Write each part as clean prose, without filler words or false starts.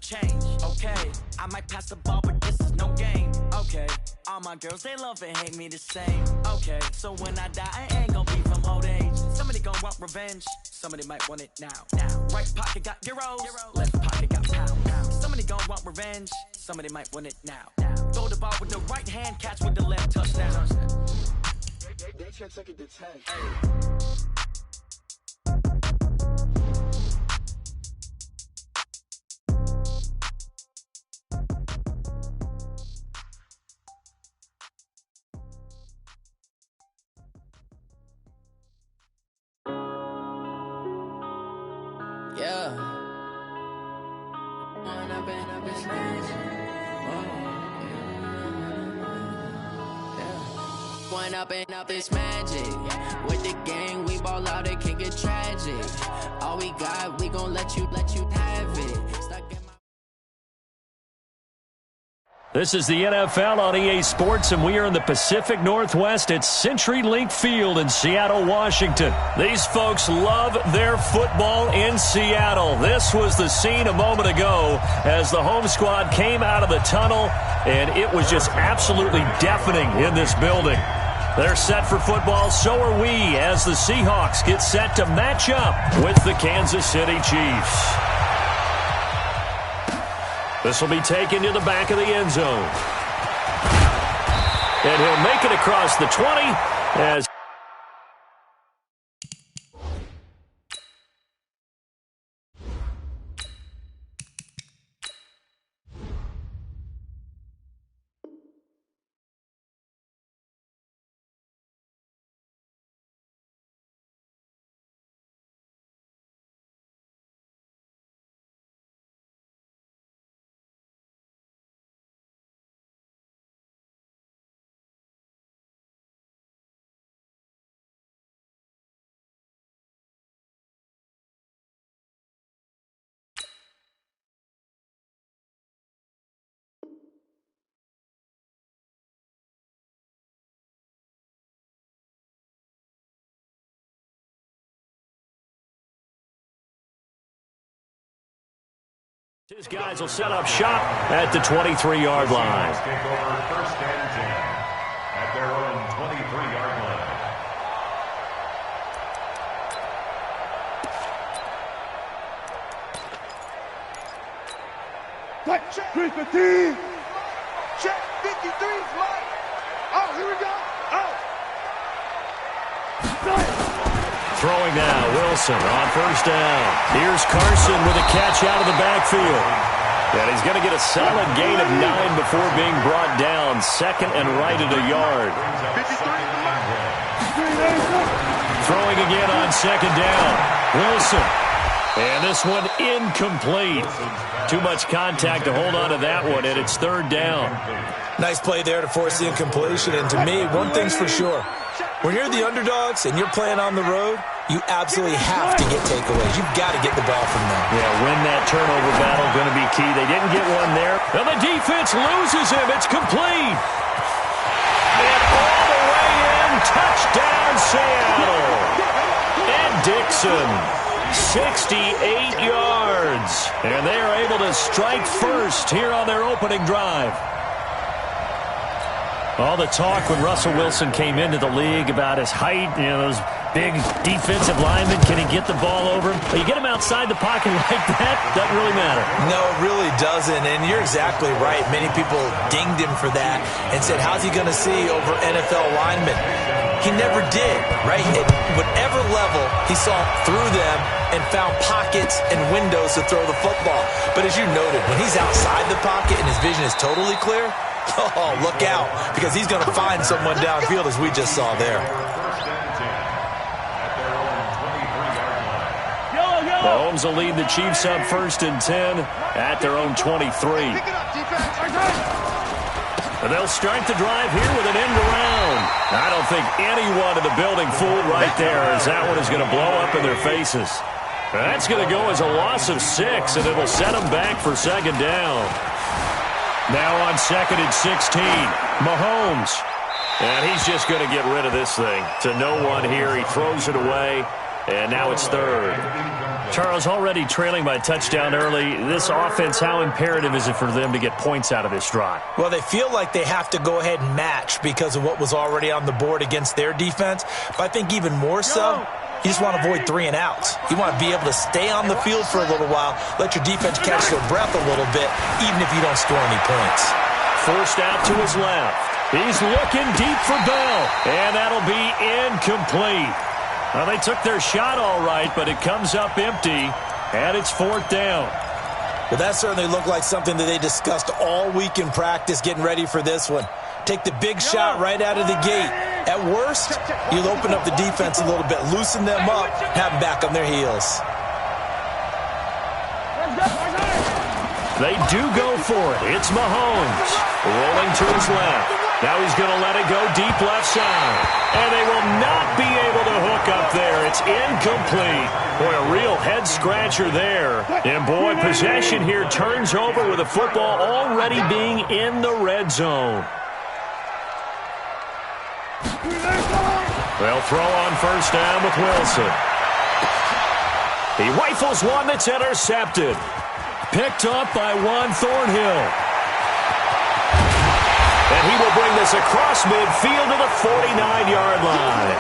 change, okay. I might pass the ball, but this is no game, okay. All my girls, they love and hate me the same, okay. So when I die, I ain't gonna be from old age. Somebody gonna want revenge, somebody might want it now. Right pocket got euros, left pocket got pounds. Somebody gonna want revenge, somebody might want it now. Throw the ball with the right hand, catch with the left, touchdown. They can't take it to 10. Yeah. Going up and up is magic. With the gang, we ball out, it can get tragic. All we got, we gon' let you have it. Stuck in my This is the NFL on EA Sports, and we are in the Pacific Northwest at CenturyLink Field in Seattle, Washington. These folks love their football in Seattle. This was the scene a moment ago as the home squad came out of the tunnel, and it was just absolutely deafening in this building. They're set for football, so are we, as the Seahawks get set to match up with the Kansas City Chiefs. This will be taken to the back of the end zone. And he'll make it across the 20 as his guys will set up shop at the 23-yard line. Take over first and 10 at their own 23-yard line. Check 315. Check 53's mine. Oh, here we go. Throwing now, Wilson on first down. Here's Carson with a catch out of the backfield. And he's going to get a solid gain of 9 before being brought down. Second and right at a yard. Throwing again on second down. Wilson. And this one incomplete. Too much contact to hold on to that one, and it's third down. Nice play there to force the incompletion. And to me, one thing's for sure. When you're the underdogs and you're playing on the road, you absolutely have to get takeaways. You've got to get the ball from them. Yeah, win that turnover battle, going to be key. They didn't get one there. And the defense loses him. It's complete. And all the way in, touchdown Seattle. And Dixon, 68 yards. And they are able to strike first here on their opening drive. All the talk when Russell Wilson came into the league about his height, you know, those big defensive linemen, can he get the ball over him? But you get him outside the pocket like that, doesn't really matter. No, it really doesn't, and you're exactly right. Many people dinged him for that and said, how's he going to see over NFL linemen? He never did, right? At whatever level, he saw through them and found pockets and windows to throw the football. But as you noted, when he's outside the pocket and his vision is totally clear, oh, look out, because he's going to find someone downfield, as we just saw there. Mahomes will lead the Chiefs up first and 10 at their own 23. And they'll start the drive here with an end around. I don't think anyone in the building fooled right there, as that one is going to blow up in their faces. That's going to go as a loss of 6, and it'll set them back for second down. Now on second and 16, Mahomes. And he's just going to get rid of this thing to no one here. He throws it away, and now it's third. Charles, already trailing by a touchdown early. This offense, how imperative is it for them to get points out of this drive? Well, they feel like they have to go ahead and match because of what was already on the board against their defense. But I think even more so, you just want to avoid 3 and outs. You want to be able to stay on the field for a little while, let your defense catch their breath a little bit, even if you don't score any points. Forced out to his left. He's looking deep for Bell, and that'll be incomplete. Well, they took their shot all right, but it comes up empty, and it's 4th down. Well, that certainly looked like something that they discussed all week in practice getting ready for this one. Take the big shot right out of the gate. At worst, you'll open up the defense a little bit, loosen them up, have them back on their heels. They do go for it. It's Mahomes rolling to his left. Now he's going to let it go deep left side. And they will not be able to hook up there. It's incomplete. Boy, a real head-scratcher there. And, boy, possession here turns over with the football already being in the red zone. They'll throw on first down with Wilson. He rifles one that's intercepted. Picked up by Juan Thornhill. And he will bring this across midfield to the 49-yard line.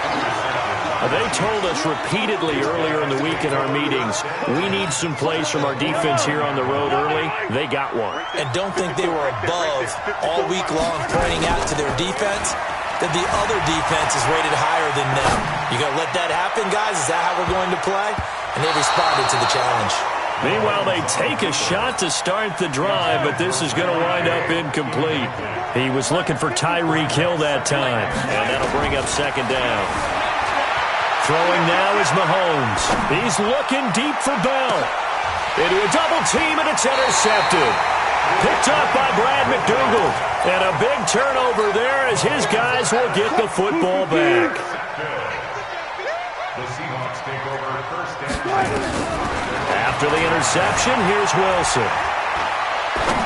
They told us repeatedly earlier in the week in our meetings, we need some plays from our defense here on the road early. They got one. And don't think they were above all week long pointing out to their defense that the other defense is rated higher than them. You going to let that happen, guys? Is that how we're going to play? And they responded to the challenge. Meanwhile, they take a shot to start the drive, but this is going to wind up incomplete. He was looking for Tyreek Hill that time, and that'll bring up second down. Throwing now is Mahomes. He's looking deep for Bell. Into a double team, and it's intercepted. Picked up by Brad McDougald. And a big turnover there as his guys will get the football back. The Seahawks take over first down. After the interception, here's Wilson.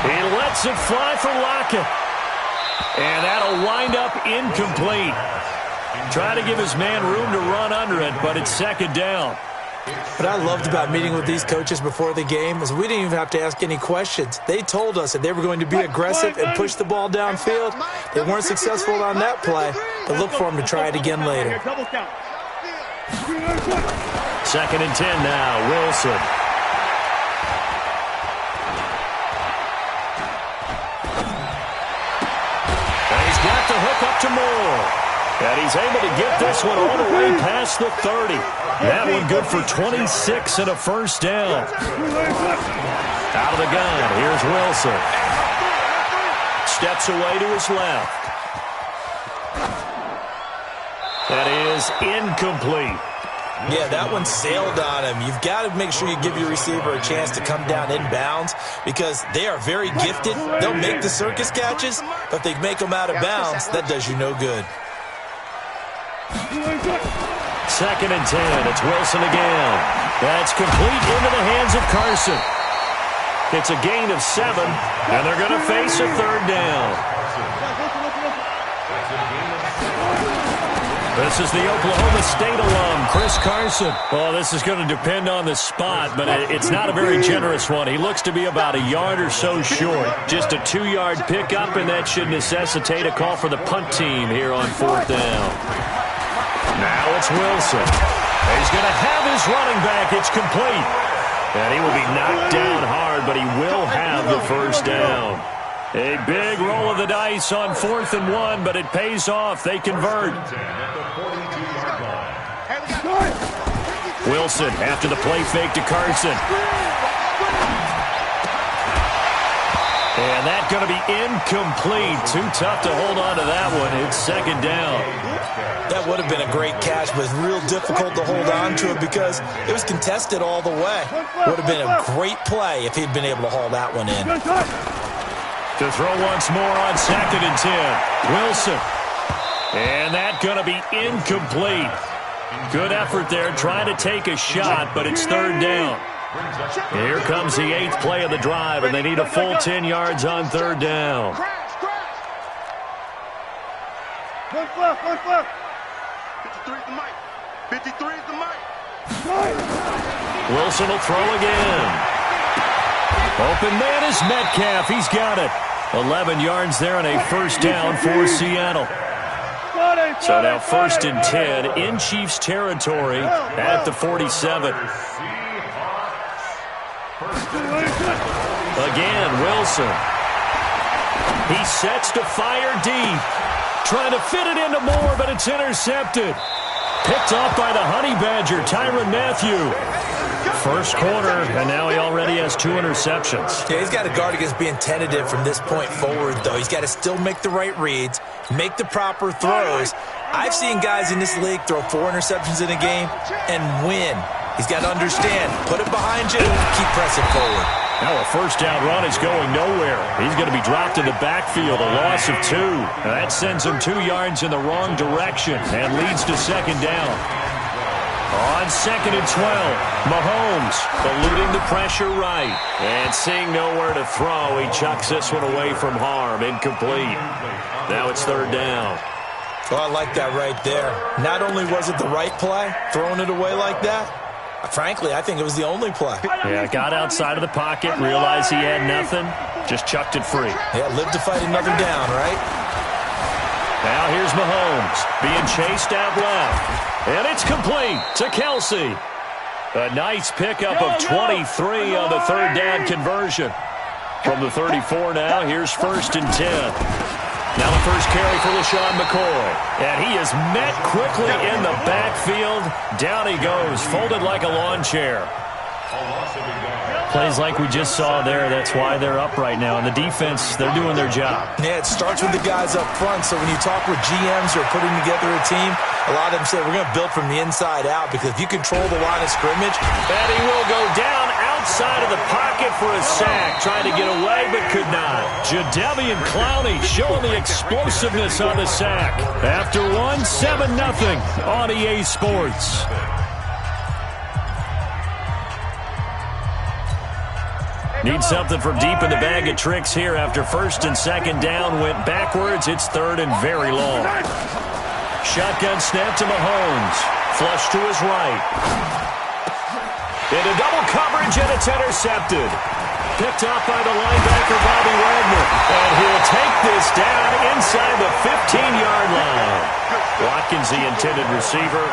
He lets it fly for Lockett. And that'll wind up incomplete. Try to give his man room to run under it, but it's second down. What I loved about meeting with these coaches before the game is we didn't even have to ask any questions. They told us that they were going to be aggressive and push the ball downfield. They weren't successful on that play, but look for them to try it again later. 2nd and 10 now, Wilson. And he's got the hook up to Moore. And he's able to get this one all the way past the 30. That one good for 26 and a first down. Out of the gun, here's Wilson. Steps away to his left. That is incomplete. Yeah, that one sailed on him. You've got to make sure you give your receiver a chance to come down inbounds because they are very gifted. They'll make the circus catches, but if they make them out of bounds, that does you no good. 2nd and 10. It's Wilson again. That's complete into the hands of Carson. It's a gain of 7, and they're going to face a third down. This is the Oklahoma State alum, Chris Carson. Well, this is going to depend on the spot, but it's not a very generous one. He looks to be about a yard or so short. Just a 2-yard pickup, and that should necessitate a call for the punt team here on 4th down. Now it's Wilson. He's going to have his running back. It's complete. And he will be knocked down hard, but he will have the first down. A big roll of the dice on 4th and 1, but it pays off. They convert. Wilson after the play fake to Carson. And that's going to be incomplete. Too tough to hold on to that one. It's second down. That would have been a great catch, but real difficult to hold on to it because it was contested all the way. Would have been a great play if he'd been able to haul that one in. To throw once more on 2nd and 10. Wilson. And that's going to be incomplete. Good effort there, trying to take a shot, but it's third down. Here comes the 8th play of the drive, and they need a full 10 yards on third down. One flip. 53 is the mic. 53 is the mic. Wilson will throw again. Open man is Metcalf. He's got it. 11 yards there and a first down for Seattle. So now 1st and 10 in Chiefs territory at the 47. Again, Wilson. He sets to fire deep. Trying to fit it into Moore, but it's intercepted. Picked off by the Honey Badger, Tyrann Mathieu. First quarter, and now he already has 2 interceptions. Yeah, he's got to guard against being tentative from this point forward, though. He's got to still make the right reads, make the proper throws. I've seen guys in this league throw 4 interceptions in a game and win. He's got to understand, put it behind you, keep pressing forward. Now a first down run is going nowhere. He's going to be dropped in the backfield, a loss of 2. Now that sends him 2 yards in the wrong direction and leads to second down. On 2nd and 12, Mahomes eluding the pressure right. And seeing nowhere to throw, he chucks this one away from harm. Incomplete. Now it's 3rd down. Well, I like that right there. Not only was it the right play, throwing it away like that, frankly, I think it was the only play. Yeah, got outside of the pocket, realized he had nothing, just chucked it free. Yeah, live to fight another down, right? Now here's Mahomes being chased out left. And it's complete to Kelsey. A nice pickup of 23 on the 3rd down conversion. From the 34 now, here's 1st and 10. Now the first carry for LaShawn McCoy. And he is met quickly in the backfield. Down he goes, folded like a lawn chair. Plays like we just saw there. That's why they're up right now. And the defense, they're doing their job. Yeah, it starts with the guys up front. So when you talk with GMs who are putting together a team, a lot of them say we're going to build from the inside out because if you control the line of scrimmage. And he will go down outside of the pocket for a sack. Trying to get away but could not. Jadeveon Clowney showing the explosiveness on the sack. After one, 7-0 on EA Sports. Need something from deep in the bag of tricks here after 1st and 2nd down. Went backwards. It's 3rd and very long. Shotgun snap to Mahomes. Flush to his right. Into double coverage, and it's intercepted. Picked up by the linebacker, Bobby Wagner. And he'll take this down inside the 15-yard line. Watkins, the intended receiver.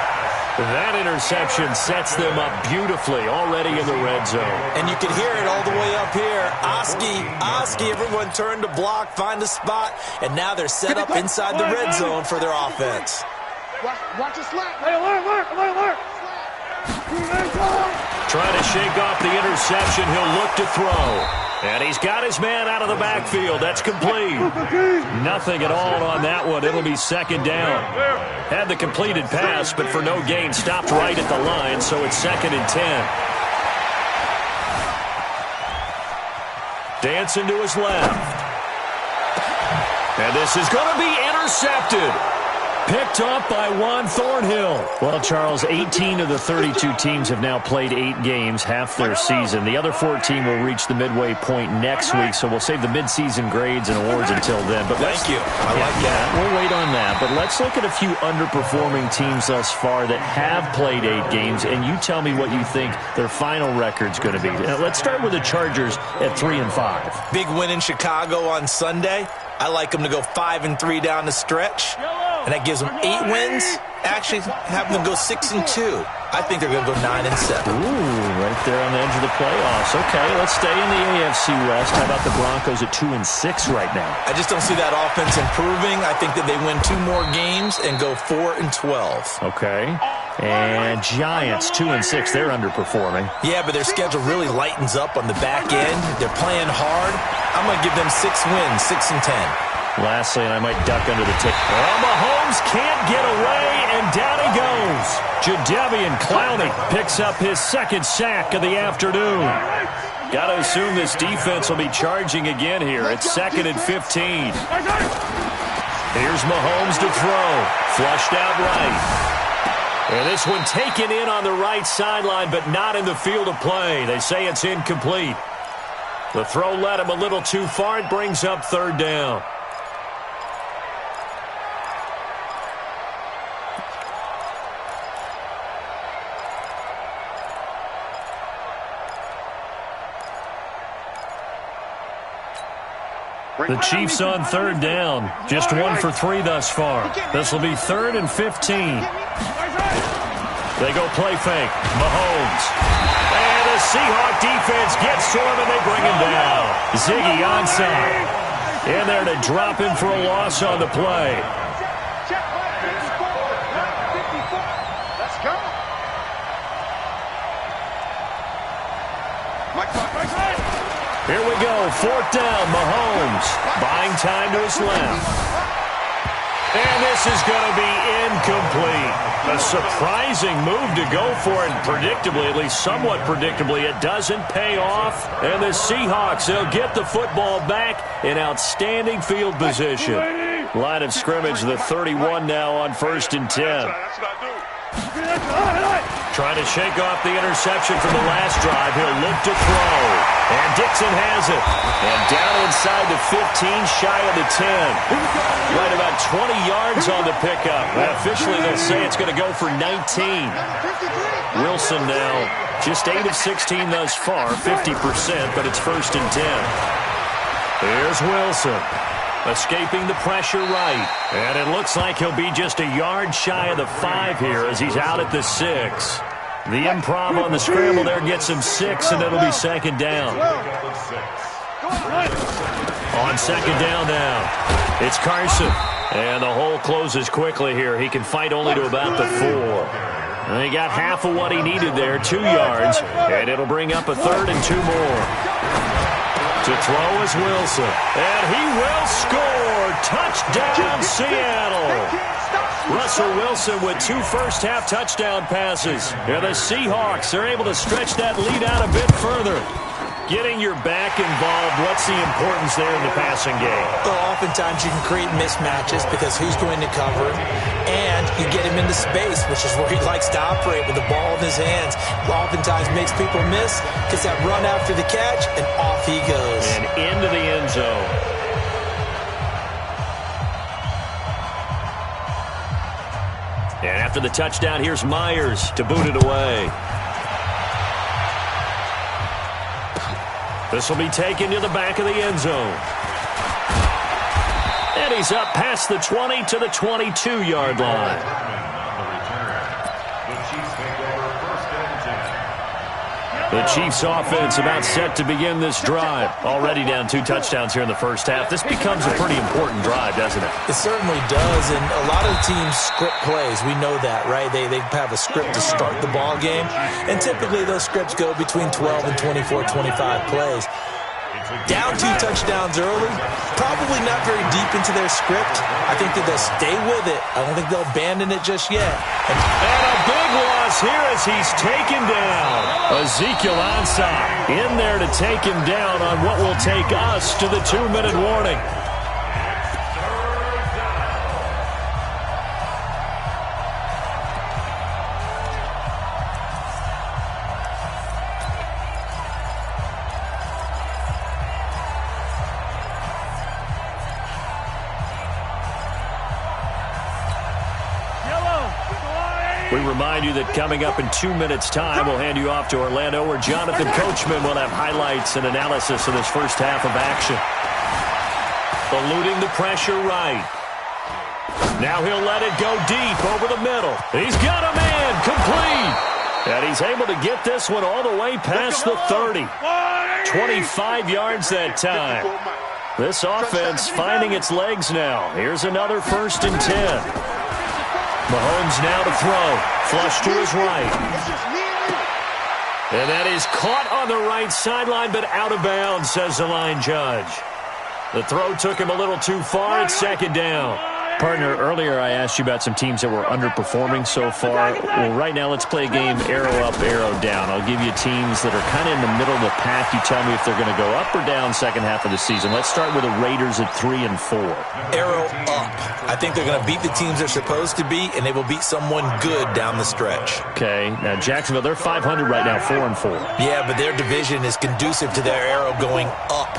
That interception sets them up beautifully already in the red zone. And you can hear it all the way up here. Oski, everyone turned to block, find a spot, and now they're set up inside the red zone for their offense. Watch the slap. Alert. Trying to shake off the interception. He'll look to throw. And he's got his man out of the backfield. That's complete. Nothing at all on that one. It'll be 2nd down. Had the completed pass, but for no gain, stopped right at the line, so it's 2nd and 10. Dancing to his left. And this is going to be intercepted. Picked off by Juan Thornhill. Well, Charles, 18 of the 32 teams have now played 8 games, half their season. The other 14 will reach the midway point next week, so we'll save the midseason grades and awards until then. But Thank you. I like that. We'll wait on that. But let's look at a few underperforming teams thus far that have played 8 games, and you tell me what you think their final record's going to be. Let's start with the Chargers at 3-5. Big win in Chicago on Sunday. I like them to go 5-3 down the stretch. And that gives them 8 wins. Actually, having them go 6-2. I think they're going to go 9-7. Ooh, right there on the edge of the playoffs. Okay, let's stay in the AFC West. How about the Broncos at 2-6 right now? I just don't see that offense improving. I think that they win 2 more games and go 4-12. Okay. And Giants, 2-6. They're underperforming. Yeah, but their schedule really lightens up on the back end. They're playing hard. I'm going to give them 6 wins, 6-10. Lastly, and I might duck under the tick. Well, Mahomes can't get away, and down he goes. Jadeveon Clowney picks up his 2nd sack of the afternoon. Got to assume this defense will be charging again here. It's 2nd and 15. Here's Mahomes to throw. Flushed out right. And this one taken in on the right sideline, but not in the field of play. They say it's incomplete. The throw led him a little too far. It brings up 3rd down. The Chiefs on third down. Just 1 for 3 thus far. This will be 3rd and 15. They go play fake. Mahomes. And the Seahawk defense gets to him, and they bring him down. Ziggy onside. In there to drop him for a loss on the play. Let's go. Here we go. 4th down. Mahomes buying time to his left. And this is going to be incomplete. A surprising move to go for it. Predictably, at least somewhat predictably, it doesn't pay off. And the Seahawks, they'll get the football back in outstanding field position. Line of scrimmage, the 31 now on 1st and 10. Trying to shake off the interception from the last drive. He'll look to throw. And Dixon has it. And down inside the 15, shy of the 10. Right about 20 yards on the pickup. And officially, they'll say it's going to go for 19. Wilson now just 8 of 16 thus far, 50%, but it's 1st and 10. Here's Wilson. Escaping the pressure right. And it looks like he'll be just a yard shy of the 5 here as he's out at the 6. The improv on the scramble there gets him 6, and it'll be 2nd down. On 2nd down now, it's Carson. And the hole closes quickly here. He can fight only to about the 4. And he got half of what he needed there, 2 yards. And it'll bring up a 3rd and 2 more. To throw is Wilson. And he will score. Touchdown, Seattle. Russell Wilson with 2 first-half touchdown passes. And the Seahawks are able to stretch that lead out a bit further. Getting your back involved, what's the importance there in the passing game? Well, oftentimes you can create mismatches because who's going to cover him, and you get him into space, which is where he likes to operate with the ball in his hands. Oftentimes makes people miss, gets that run after the catch, and off he goes. And into the end zone. And after the touchdown, here's Myers to boot it away. This will be taken to the back of the end zone. And he's up past the 20 to the 22-yard line. The Chiefs offense about set to begin this drive. Already down 2 touchdowns here in the first half. This becomes a pretty important drive, doesn't it? It certainly does, and a lot of teams script plays. We know that, right? They have a script to start the ball game, and typically those scripts go between 12 and 24, 25 plays. Down 2 touchdowns early, probably not very deep into their script. I think that they'll stay with it. I don't think they'll abandon it just yet. And a big loss here as he's taken down. Ezekiel Ansah in there to take him down on what will take us to the 2-minute warning. We remind you that coming up in 2 minutes' time, we'll hand you off to Orlando, where Jonathan Coachman will have highlights and analysis of this first half of action. Eluding the pressure right. Now he'll let it go deep over the middle. He's got a man complete. And he's able to get this one all the way past the 30. 25 yards that time. This offense finding its legs now. Here's another 1st and 10. Mahomes now to throw. Flush to his right. And that is caught on the right sideline, but out of bounds, says the line judge. The throw took him a little too far. It's 2nd down. Partner, earlier I asked you about some teams that were underperforming so far. Well, right now let's play a game arrow up, arrow down. I'll give you teams that are kind of in the middle of the pack. You tell me if they're going to go up or down second half of the season. Let's start with the Raiders at 3 and 4. Arrow up. I think they're going to beat the teams they're supposed to beat, and they will beat someone good down the stretch. Okay. Now, Jacksonville, they're 500 right now, 4 and 4. Yeah, but their division is conducive to their arrow going up.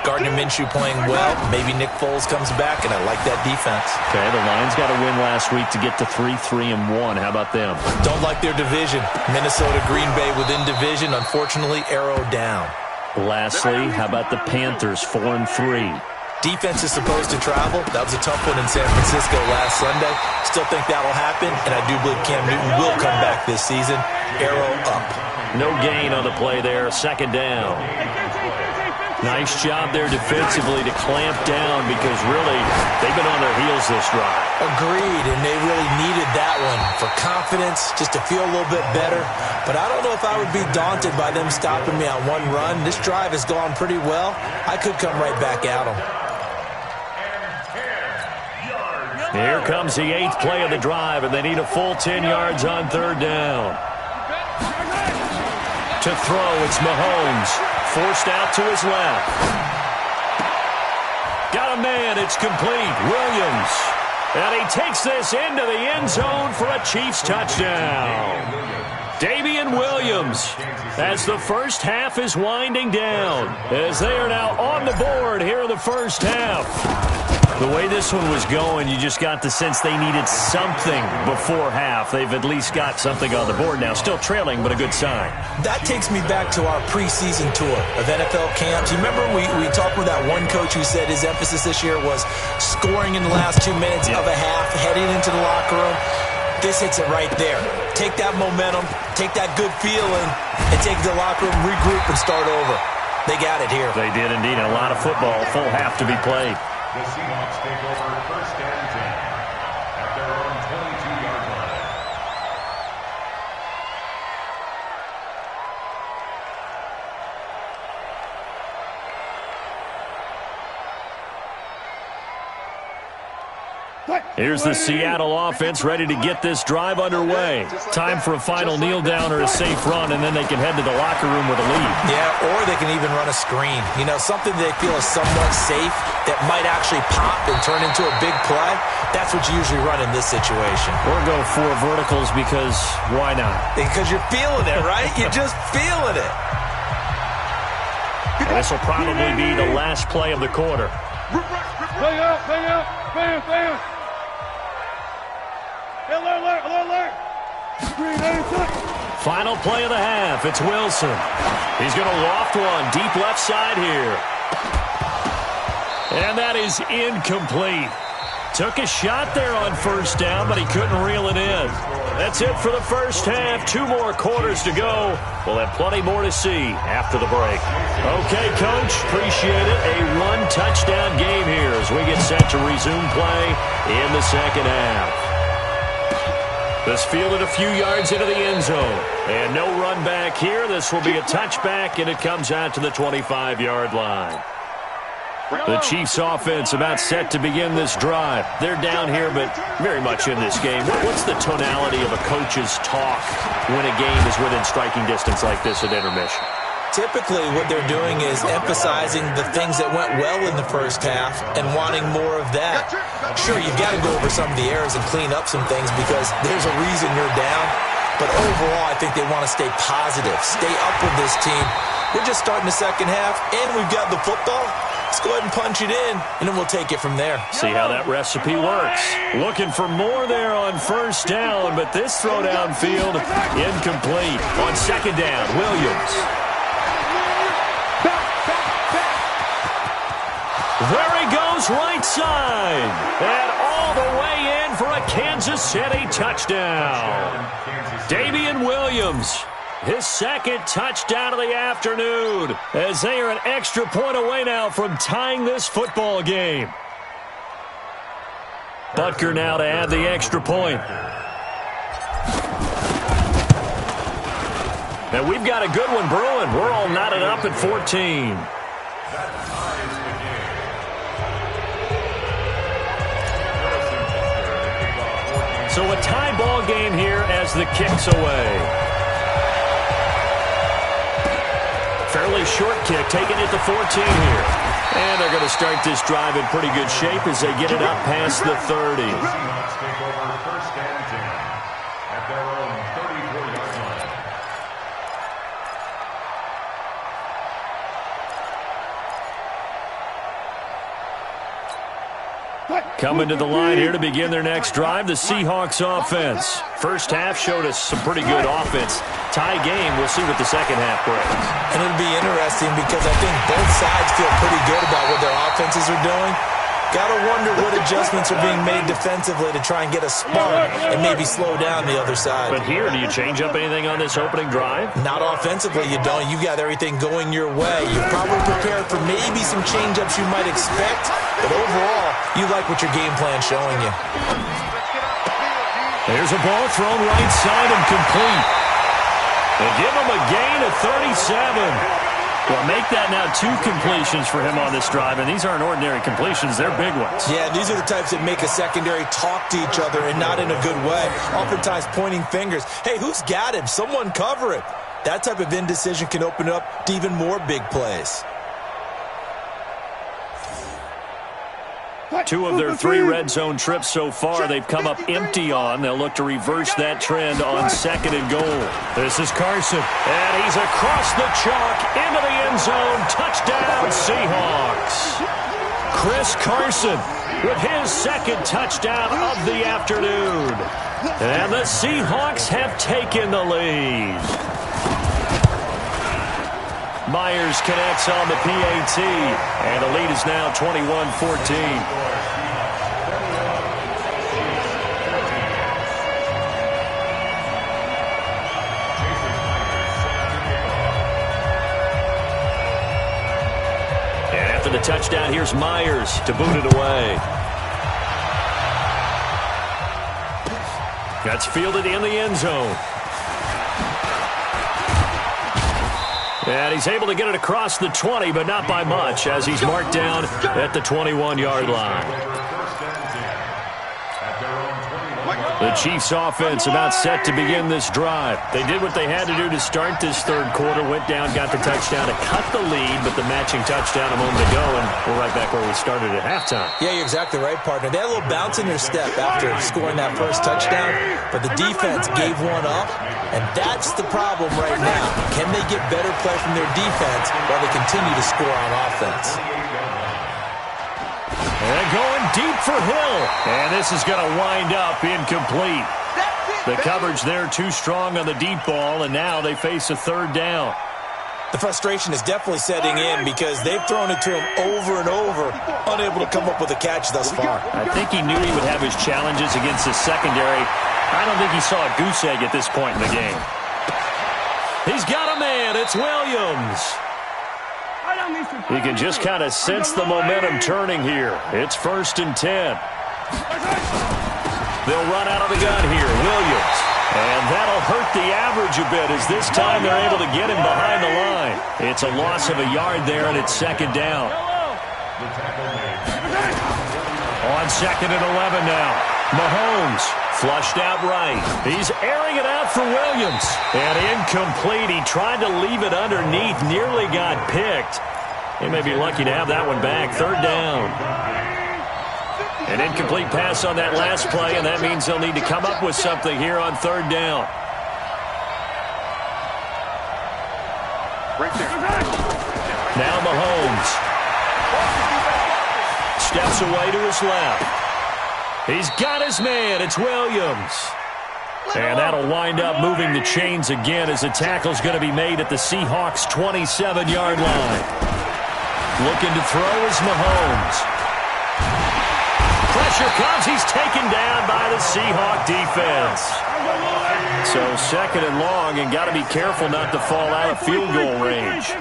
Gardner Minshew playing well. Maybe Nick Foles comes back, and I like that defense. Okay, the Lions got a win last week to get to 3-1. How about them? Don't like their division. Minnesota, Green Bay within division. Unfortunately, arrow down. Lastly, how about the Panthers, 4 and 3? Defense is supposed to travel. That was a tough one in San Francisco last Sunday. Still think that'll happen, and I do believe Cam Newton will come back this season. Arrow up. No gain on the play there. Second down. Nice job there defensively to clamp down because really they've been on their heels this drive. Agreed, and they really needed that one for confidence, just to feel a little bit better. But I don't know if I would be daunted by them stopping me on one run. This drive has gone pretty well. I could come right back at them. Here comes the 8th play of the drive, and they need a full 10 yards on third down. To throw, it's Mahomes. Forced out to his left. Got a man, it's complete. Williams. And he takes this into the end zone for a Chiefs touchdown. Damian Williams, as the first half is winding down, as they are now on the board here in the first half. The way this one was going, you just got the sense they needed something before half. They've at least got something on the board now. Still trailing, but a good sign. That takes me back to our preseason tour of NFL camps. You remember we talked with that one coach who said his emphasis this year was scoring in the last 2 minutes of a half, heading into the locker room. This hits it right there. Take that momentum, take that good feeling, and take the locker room, regroup, and start over. They got it here. They did indeed. A lot of football, full half to be played. The Seahawks take over first and 10 at their own 22-yard line. Here's the Seattle offense ready to get this drive underway. Time for a final kneel down or a safe run, and then they can head to the locker room with a lead. Yeah, or they can even run a screen. You know, something they feel is somewhat safe that might actually pop and turn into a big play. That's what you usually run in this situation. Or go for verticals because why not? Because you're feeling it, right? You're just feeling it. This will probably be the last play of the quarter. Bang out, bang out, bam, bam. Alert. Final play of the half. It's Wilson. He's going to loft one deep left side here. And that is incomplete. Took a shot there on first down, but he couldn't reel it in. That's it for the first half. 2 more quarters to go. We'll have plenty more to see after the break. Okay, Coach, appreciate it. A 1-touchdown game here as we get set to resume play in the second half. This fielded a few yards into the end zone. And no run back here. This will be a touchback, and it comes out to the 25-yard line. The Chiefs offense about set to begin this drive. They're down here, but very much in this game. What's the tonality of a coach's talk when a game is within striking distance like this at intermission? Typically, what they're doing is emphasizing the things that went well in the first half and wanting more of that. Sure, you've got to go over some of the errors and clean up some things because there's a reason you're down. But overall, I think they want to stay positive, stay up with this team. We're just starting the second half, and we've got the football. Let's go ahead and punch it in, and then we'll take it from there. See how that recipe works. Looking for more there on first down, but this throw downfield incomplete. On second down, Williams. There he goes, right side. And all the way in for a Kansas City touchdown. Damian Williams, his second touchdown of the afternoon, as they are an extra point away now from tying this football game. Butker now to add the extra point. And we've got a good one brewing. We're all knotted up at 14. So a tie ball game here as the kick's away. Fairly short kick, taking it to 14 here. And they're going to start this drive in pretty good shape as they get it up past the 30. The Seahawks take over first and 10 at their own 34-yard line. Coming to the line here to begin their next drive, the Seahawks offense. First half showed us some pretty good offense. Tie game, we'll see what the second half brings. And it'll be interesting because I think both sides feel pretty good about what their offenses defenses are doing. Gotta wonder what adjustments are being made defensively to try and get a spark and maybe slow down the other side. But here, do you change up anything on this opening drive? Not offensively, you don't. You got everything going your way. You're probably prepared for maybe some change-ups you might expect, but overall, you like what your game plan's showing you. There's a ball thrown right side and complete. They give him a gain of 37. Well, make that now 2 completions for him on this drive, and these aren't ordinary completions. They're big ones. Yeah, these are the types that make a secondary talk to each other and not in a good way. Oftentimes pointing fingers. Hey, who's got him? Someone cover him. That type of indecision can open up to even more big plays. 2 of their 3 red zone trips so far, they've come up empty on. They'll look to reverse that trend on 2nd and goal. This is Carson, and he's across the chalk into the end zone. Touchdown, Seahawks. Chris Carson with his 2nd touchdown of the afternoon. And the Seahawks have taken the lead. Myers connects on the PAT, and the lead is now 21-14. And after the touchdown, here's Myers to boot it away. That's fielded in the end zone. And he's able to get it across the 20, but not by much, as he's marked down at the 21-yard line. The Chiefs' offense about set to begin this drive. They did what they had to do to start this third quarter, went down, got the touchdown to cut the lead, but the matching touchdown a moment ago, and we're right back where we started at halftime. Yeah, you're exactly right, partner. They had a little bounce in their step after scoring that first touchdown, but the defense gave one up, and that's the problem right now. Can they get better play from their defense while they continue to score on offense? And going deep for Hill. And this is going to wind up incomplete. The coverage there too strong on the deep ball, and now they face a 3rd down. The frustration is definitely setting in because they've thrown it to him over and over, unable to come up with a catch thus far. I think he knew he would have his challenges against the secondary. I don't think he saw a goose egg at this point in the game. He's got a man. It's Williams. You can just kind of sense the momentum turning here. It's 1st and 10. They'll run out of the gun here. Williams. And that'll hurt the average a bit as this time they're able to get him behind the line. It's a loss of a yard there, and it's 2nd down. On 2nd and 11 now. Mahomes flushed out right. He's airing it out for Williams. And incomplete. He tried to leave it underneath. Nearly got picked. They may be lucky to have that one back. 3rd down. An incomplete pass on that last play, and that means they'll need to come up with something here on 3rd down. Right there. Now Mahomes. Steps away to his left. He's got his man. It's Williams. And that'll wind up moving the chains again as the tackle's going to be made at the Seahawks' 27-yard line. Looking to throw is Mahomes. Pressure comes. He's taken down by the Seahawk defense. So 2nd and long, and got to be careful not to fall out of field goal range.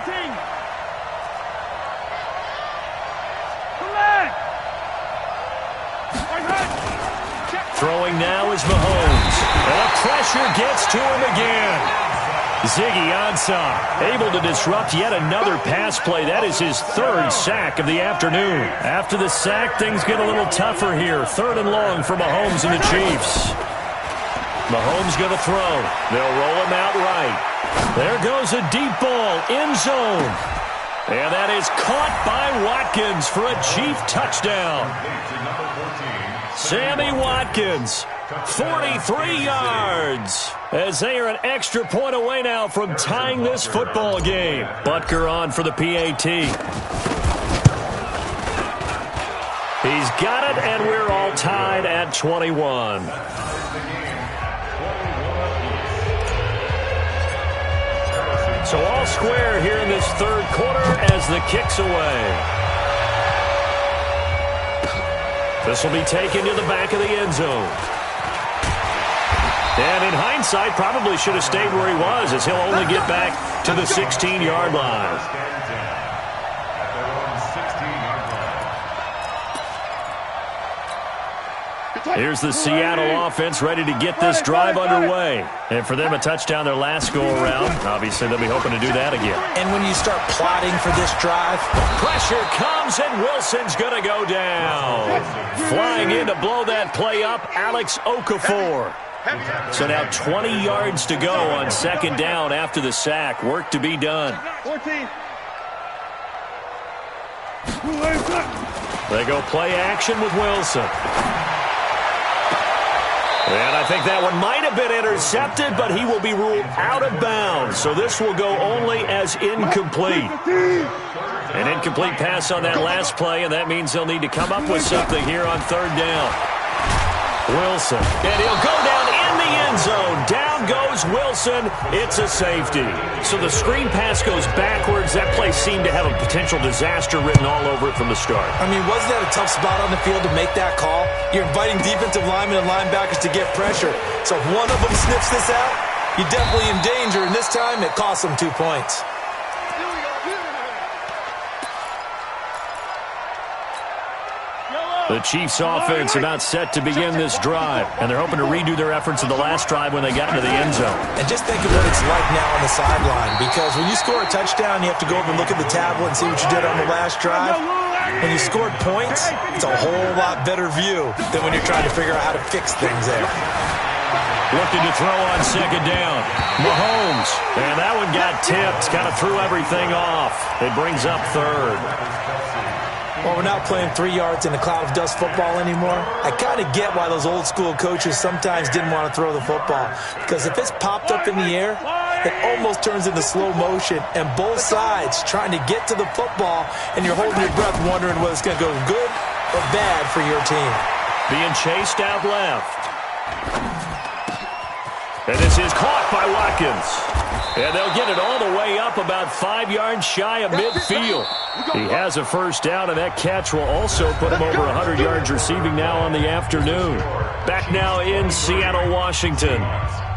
Throwing now is Mahomes. And the pressure gets to him again. Ziggy Ansah able to disrupt yet another pass play. That is his 3rd sack of the afternoon. After the sack, things get a little tougher here. 3rd and long for Mahomes and the Chiefs. Mahomes going to throw. They'll roll him out right. There goes a deep ball, end zone. And that is caught by Watkins for a Chief touchdown. Sammy Watkins, 43 yards, as they are an extra point away now from tying this football game. Butker on for the PAT. He's got it, and we're all tied at 21. So all square here in this 3rd quarter as the kick's away. This will be taken to the back of the end zone. And in hindsight, probably should have stayed where he was, as he'll only get back to the 16-yard line. Here's the Seattle offense ready to get this drive underway. And for them, a touchdown their last go-around. Obviously, they'll be hoping to do that again. And when you start plotting for this drive, pressure comes, and Wilson's going to go down. Flying in to blow that play up, Alex Okafor. So now 20 yards to go on second down after the sack. Work to be done. 14. They go play action with Wilson. And I think that one might have been intercepted, but he will be ruled out of bounds. So this will go only as incomplete. An incomplete pass on that last play, and that means they'll need to come up with something here on third down. Wilson, and he'll go down in the end zone. Down goes Wilson. It's a safety. So the screen pass goes backwards. That play seemed to have a potential disaster written all over it from the start. I mean, wasn't that a tough spot on the field to make that call? You're inviting defensive linemen and linebackers to get pressure. So if one of them sniffs this out, you're definitely in danger. And this time, it cost them 2 points. The Chiefs' offense about set to begin this drive, and they're hoping to redo their efforts of the last drive when they got into the end zone. And just think of what it's like now on the sideline, because when you score a touchdown, you have to go over and look at the tablet and see what you did on the last drive. When you scored points, it's a whole lot better view than when you're trying to figure out how to fix things there. Looking to throw on second down. Mahomes, and that one got tipped, kind of threw everything off. It brings up third. Well, we're not playing 3 yards in a cloud of dust football anymore. I kind of get why those old school coaches sometimes didn't want to throw the football. Because if it's popped up in the air, it almost turns into slow motion. And both sides trying to get to the football, and you're holding your breath wondering whether it's going to go good or bad for your team. Being chased out left. And this is caught by Watkins. And they'll get it all the way up about 5 yards shy of midfield. He has a first down, and that catch will also put him over 100 yards receiving now on the afternoon. Back now in Seattle, Washington.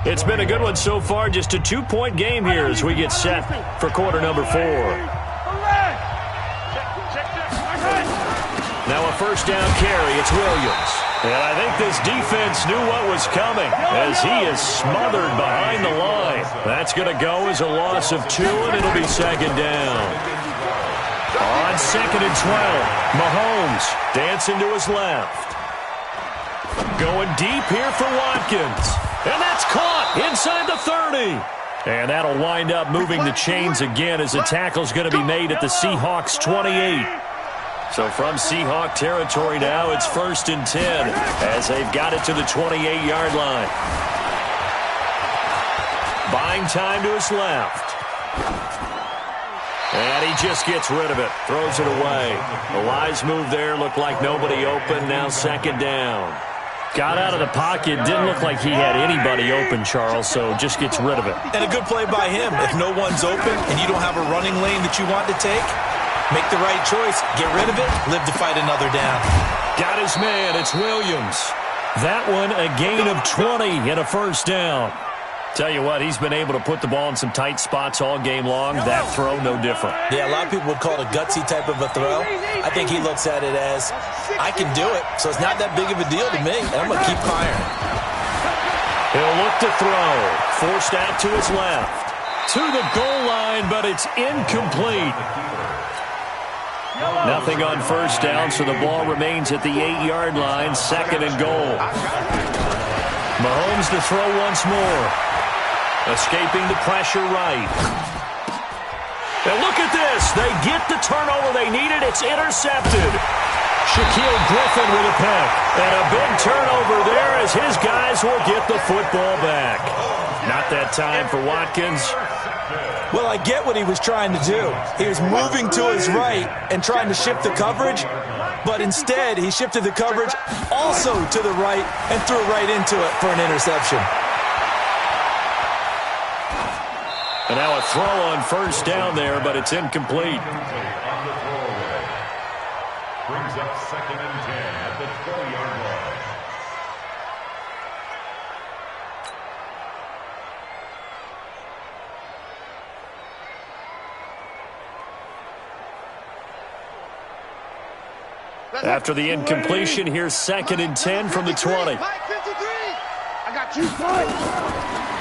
It's been a good one so far, just a 2-point game here as we get set for quarter number 4. Now a first down carry, it's Williams. And I think this defense knew what was coming as he is smothered behind the line. That's going to go as a loss of 2, and it'll be second down. On second and 12, Mahomes dancing to his left. Going deep here for Watkins. And that's caught inside the 30. And that'll wind up moving the chains again as the tackle's going to be made at the Seahawks 28. So from Seahawk territory now, it's 1st and 10 as they've got it to the 28-yard line. Buying time to his left. And he just gets rid of it, throws it away. A wise move there, looked like nobody open, now second down. Got out of the pocket, didn't look like he had anybody open, Charles, so just gets rid of it. And a good play by him. If no one's open and you don't have a running lane that you want to take, make the right choice, get rid of it, live to fight another down. Got his man, it's Williams. That one a gain of 20 and a first down. Tell you what, he's been able to put the ball in some tight spots all game long. That throw, no different. Yeah, a lot of people would call it a gutsy type of a throw. I think he looks at it as, I can do it, so it's not that big of a deal to me, and I'm going to keep firing. He'll look to throw. Forced out to his left. To the goal line, but it's incomplete. Nothing on first down, so the ball remains at the 8-yard line, second and goal. Mahomes to throw once more. Escaping the pressure right. And look at this. They get the turnover they needed. It's intercepted. Shaquille Griffin with a pick. And a big turnover there as his guys will get the football back. Not that time for Watkins. Well, I get what he was trying to do. He was moving to his right and trying to shift the coverage, but instead he shifted the coverage also to the right and threw right into it for an interception. And now a throw on first down there, but it's incomplete. Brings up 2nd and 10 at the 20-yard line. After the incompletion, here's 2nd and 10 from the 20. I got you, son.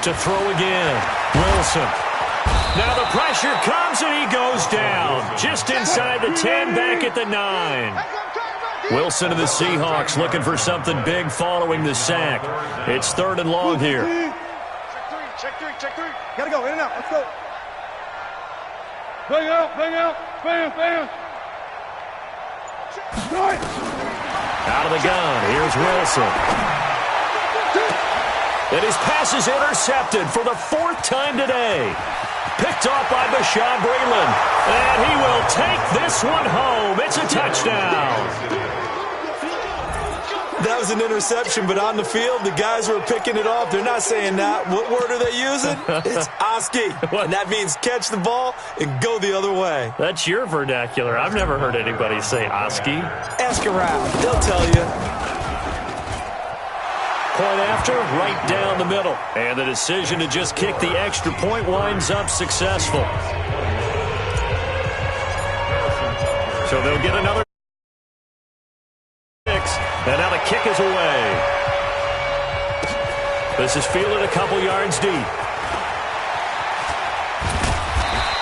To throw again. Wilson. Now the pressure comes and he goes down. Just inside the 10, back at the 9. Wilson and the Seahawks looking for something big following the sack. It's 3rd and long here. Check three. Gotta go, in and out. Let's go. Bang out. Bam. Out of the gun, here's Wilson. And his pass is intercepted for the 4th time today. Picked off by Bashaud Breeland. And he will take this one home. It's a touchdown. That was an interception, but on the field, the guys who are picking it off, they're not saying that. What word are they using? It's Oski. And that means catch the ball and go the other way. That's your vernacular. I've never heard anybody say Oski. Ask around. They'll tell you. Point after, right down the middle. And the decision to just kick the extra point winds up successful. So they'll get another 6. And now the kick is away. This is fielded a couple yards deep.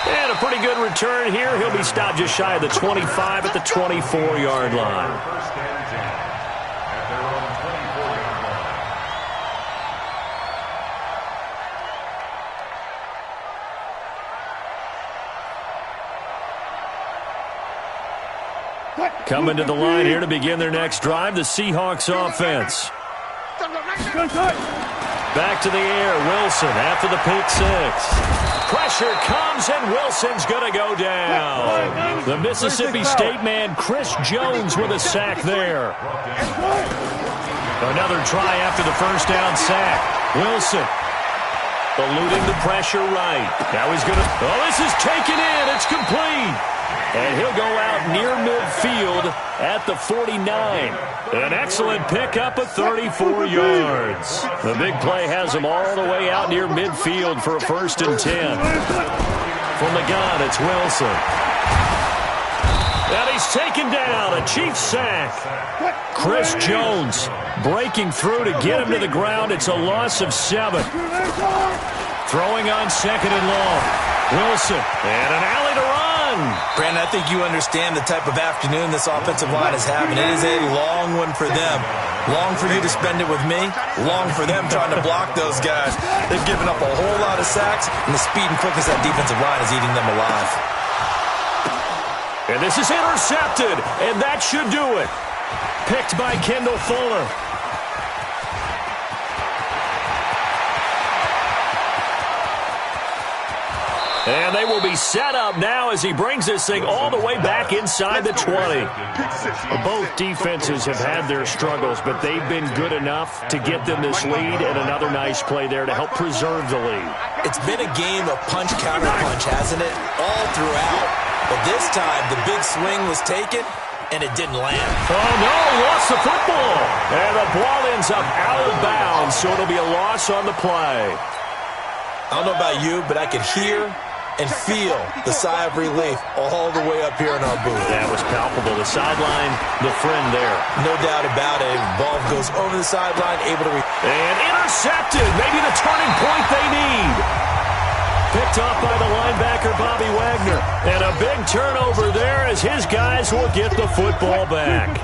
And a pretty good return here. He'll be stopped just shy of the 25 at the 24-yard line. First and 10 at their own 24-yard line. Coming to the line here to begin their next drive, the Seahawks offense. Back to the air, Wilson after the pick 6. Pressure comes, and Wilson's going to go down. The Mississippi State man, Chris Jones, with a sack there. Another try after the first down sack. Wilson eluding the pressure right. Now he's going to... Oh, this is taken in. It's complete. And he'll go out near midfield at the 49. An excellent pickup of 34 yards. The big play has him all the way out near midfield for a 1st and 10. From the gun, it's Wilson. And he's taken down. A Chiefs sack. Chris Jones breaking through to get him to the ground. It's a loss of 7. Throwing on 2nd and long. Wilson. And an alley to run. Brandon, I think you understand the type of afternoon this offensive line is having. It is a long one for them. Long for you to spend it with me. Long for them trying to block those guys. They've given up a whole lot of sacks, and the speed and quickness of that defensive line is eating them alive. And this is intercepted, and that should do it. Picked by Kendall Fuller. And they will be set up now as he brings this thing all the way back inside the 20. Both defenses have had their struggles, but they've been good enough to get them this lead, and another nice play there to help preserve the lead. It's been a game of punch, counter punch, hasn't it? All throughout. But this time, the big swing was taken, and it didn't land. Oh, no, lost the football. And the ball ends up out of bounds, so it'll be a loss on the play. I don't know about you, but I could hear and feel the sigh of relief all the way up here in our booth. That was palpable. The sideline, the friend there. No doubt about it. Ball goes over the sideline, able to... And intercepted. Maybe the turning point they need. Picked off by the linebacker, Bobby Wagner. And a big turnover there as his guys will get the football back.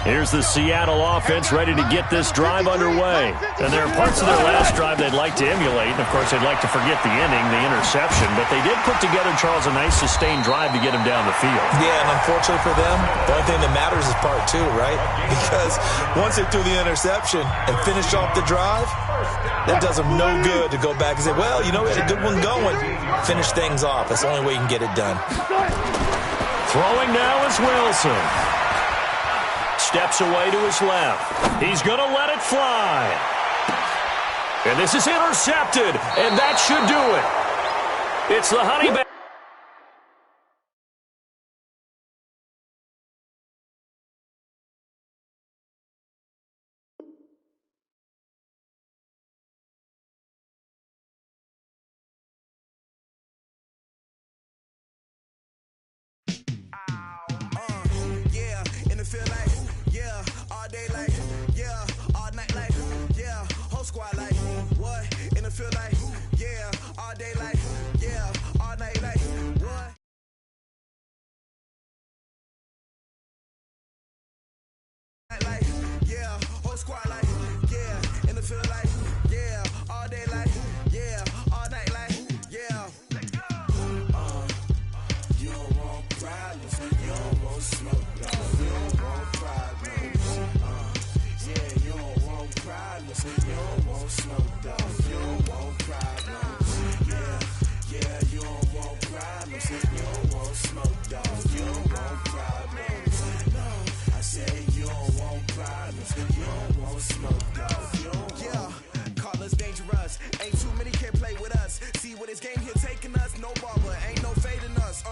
Here's the Seattle offense ready to get this drive underway. And there are parts of their last drive they'd like to emulate. And, of course, they'd like to forget the inning, the interception. But they did put together, Charles, a nice sustained drive to get him down the field. Yeah, and unfortunately for them, the only thing that matters is part 2, right? Because once they threw the interception and finished off the drive, that does them no good to go back and say, well, you know, we had a good one going. Finish things off. That's the only way you can get it done. Throwing now is Wilson. Steps away to his left. He's going to let it fly. And this is intercepted, and that should do it. It's the Honey Badger. feel like, yeah, all day like, yeah, all night like, yeah. You don't want problems, you don't want smoke, dog. You don't want problems. Yeah, you don't want problems, you don't want smoke, dog. You don't want problems. Yeah, you don't want problems, you don't want smoke, dog. You don't want problems. No, I said you don't want problems, you don't want smoke, dog. You don't want. Yeah, call us dangerous. Ain't too many can play with us. See what this game here taking us? No barber, ain't no fading us.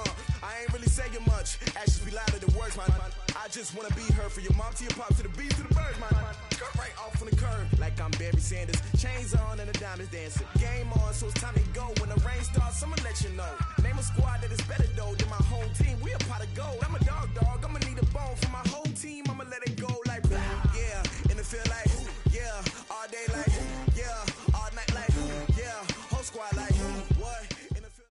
I ain't really saying much. Actions be louder than words, man. I just wanna be heard for your mom to your pop to the beat to the birds, man. Cut right off on the curb, like I'm Barry Sanders. Chains on and the diamonds dancing. Game on, so it's time to go. When the rain starts, I'ma let you know. Name a squad that is better though than my home team. We a pot of gold. I'm a dog. I'ma need a bone for my whole team. I'ma let it go like, yeah. In the field like, yeah. All day like, yeah. All night like, yeah. Whole squad like, what? In the field.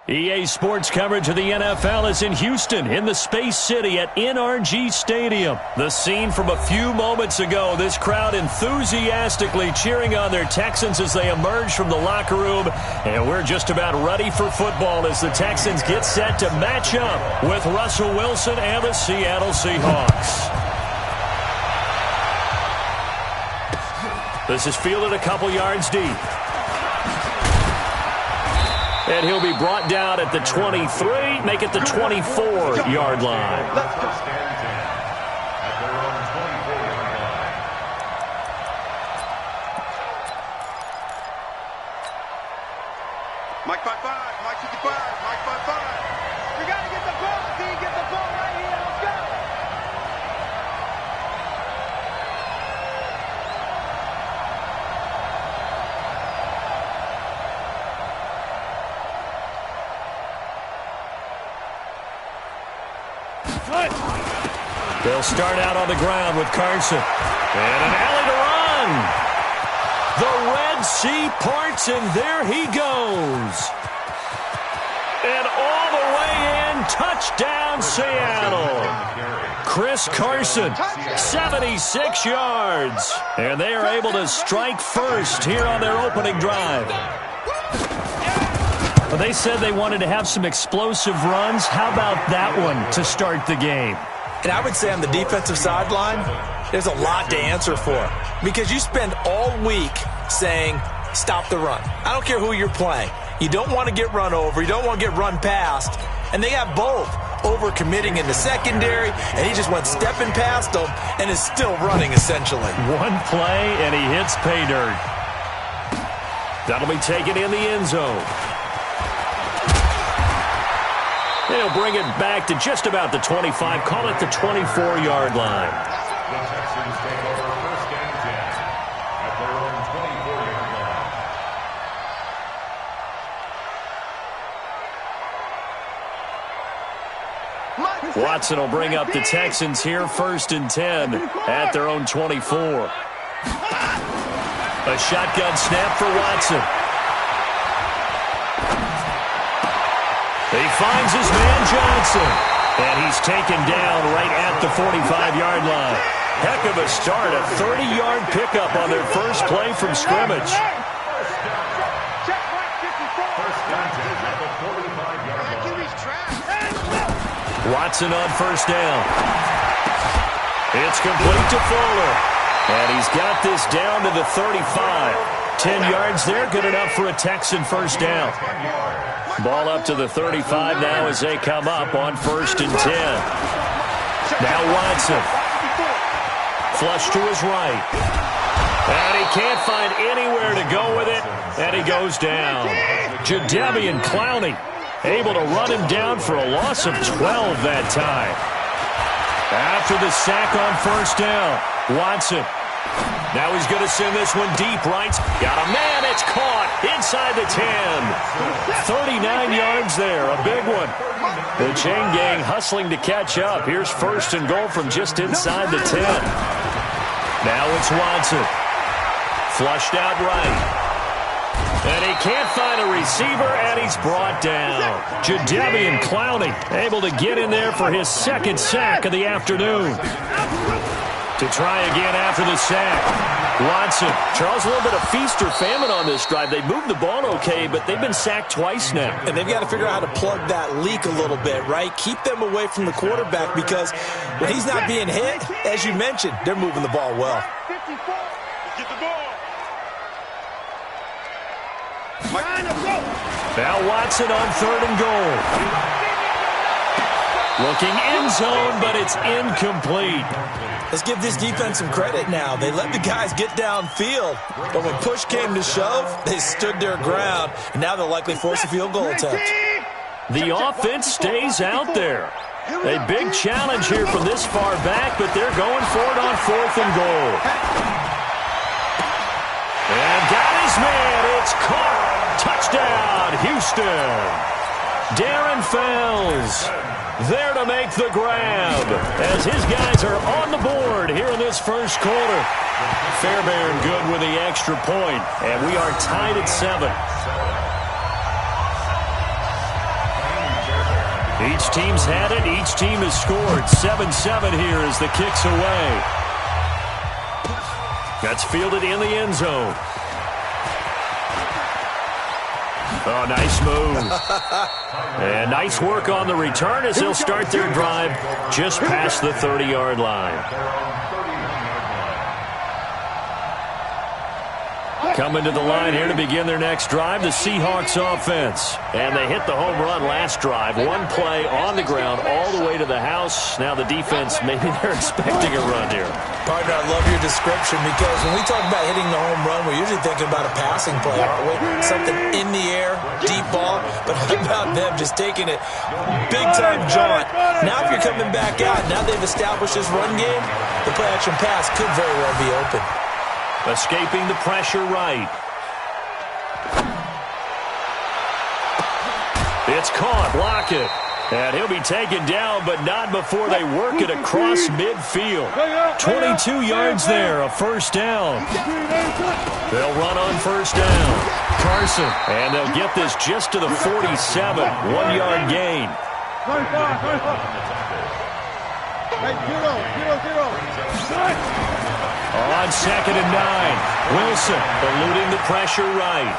EA Sports coverage of the NFL is in Houston, in the Space City at NRG Stadium. The scene from a few moments ago, this crowd enthusiastically cheering on their Texans as they emerge from the locker room. And we're just about ready for football as the Texans get set to match up with Russell Wilson and the Seattle Seahawks. This is fielded a couple yards deep. And he'll be brought down at the 23, make it the 24-yard line. First and 10 at their own 24-yard line. Mike 5-5, Mike 55, Mike 5-5. We got to get the ball, D. Get the ball right here. Let's go. They'll start out on the ground with Carson. And an alley to run. The Red Sea parts, and there he goes. And all the way in, touchdown Seattle. Chris Carson, 76 yards. And they are able to strike first here on their opening drive. Well, they said they wanted to have some explosive runs. How about that one to start the game? And I would say on the defensive sideline, there's a lot to answer for. Because you spend all week saying, stop the run. I don't care who you're playing. You don't want to get run over. You don't want to get run past. And they have both. Over-committing in the secondary, and he just went stepping past them and is still running, essentially. One play, and he hits pay dirt. That'll be taken in the end zone. They'll bring it back to just about the 25, call it the 24-yard line. The Texans take over first and 10 at their own 24-yard line. Watson will bring up the Texans here first and 10 at their own 24. A shotgun snap for Watson. He finds his man Johnson, and he's taken down right at the 45-yard line. Heck of a start, a 30-yard pickup on their first play from scrimmage. First and 10 at the 45-yard line. Watson on first down. It's complete to Fuller, and he's got this down to the 35. 10 yards there, good enough for a Texan first down. Ball up to the 35 now as they come up on first and 10. Now Watson. Flush to his right. And he can't find anywhere to go with it, and he goes down. Jadeveon Clowney able to run him down for a loss of 12 that time. After the sack on first down, Watson. Now he's going to send this one deep right. Got a man, it's caught inside the 10. 39 yards there, a big one. The chain gang hustling to catch up. Here's first and goal from just inside the 10. Now it's Watson. Flushed out right. And he can't find a receiver, and he's brought down. Jadeveon Clowney able to get in there for his second sack of the afternoon. To try again after the sack. Watson. Charles, a little bit of feast or famine on this drive. They moved the ball okay, but they've been sacked twice now. And they've got to figure out how to plug that leak a little bit, right? Keep them away from the quarterback because when he's not being hit, as you mentioned, they're moving the ball well. 54. Get the ball. Now Watson on 3rd and goal. Looking end zone, but it's incomplete. Let's give this defense some credit now. They let the guys get downfield, but when push came to shove, they stood their ground, and now they'll likely force a field goal attempt. The offense stays out there. A big challenge here from this far back, but they're going for it on 4th and goal. And got his man. It's caught. Touchdown, Houston. Darren Fells there to make the grab as his guys are on the board here in this first quarter. Fairbairn good with the extra point, and we are tied at 7. Each team's had it. Each team has scored. 7-7 here as the kick's away. That's fielded in the end zone. Oh, nice move. And nice work on the return as they'll start their drive just past the 30-yard line. Coming to the line here to begin their next drive, the Seahawks offense. And they hit the home run last drive. One play on the ground all the way to the house. Now the defense, maybe they're expecting a run here. Partner, I love your description because when we talk about hitting the home run, we're usually thinking about a passing play, aren't we? Something in the air, deep ball. But how about them just taking it big-time jaunt? Now if you're coming back out, now they've established this run game, the play-action pass could very well be open. Escaping the pressure right. It's caught. Block it. And he'll be taken down, but not before they work it across midfield. 22 yards there, a first down. They'll run on first down. Carson. And they'll get this just to the 47. 1-yard gain. On 2nd and 9. Wilson eluding the pressure right.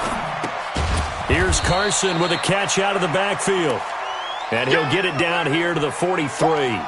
Here's Carson with a catch out of the backfield. And he'll get it down here to the 43.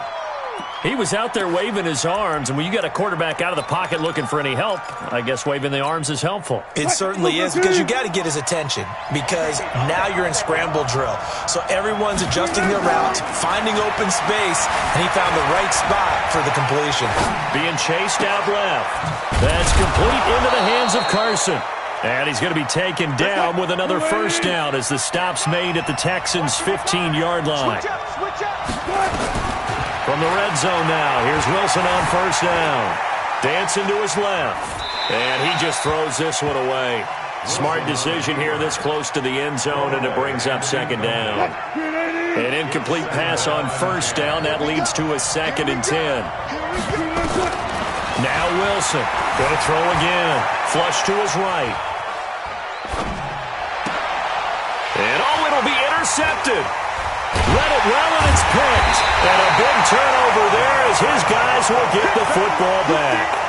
He was out there waving his arms, and when you got a quarterback out of the pocket looking for any help, I guess waving the arms is helpful. It certainly is, because you got to get his attention, because now you're in scramble drill. So everyone's adjusting their route, finding open space, and he found the right spot for the completion. Being chased out left. That's complete into the hands of Carson. And he's going to be taken down with another first down as the stop's made at the Texans' 15-yard line. From the red zone now, here's Wilson on first down. Dancing to his left. And he just throws this one away. Smart decision here this close to the end zone, and it brings up 2nd down. An incomplete pass on first down. That leads to a 2nd and 10. Now Wilson. Going to throw again. Flush to his right. And it'll be intercepted. Read it well, and it's picked. And a big turnover there as his guys will get the football back.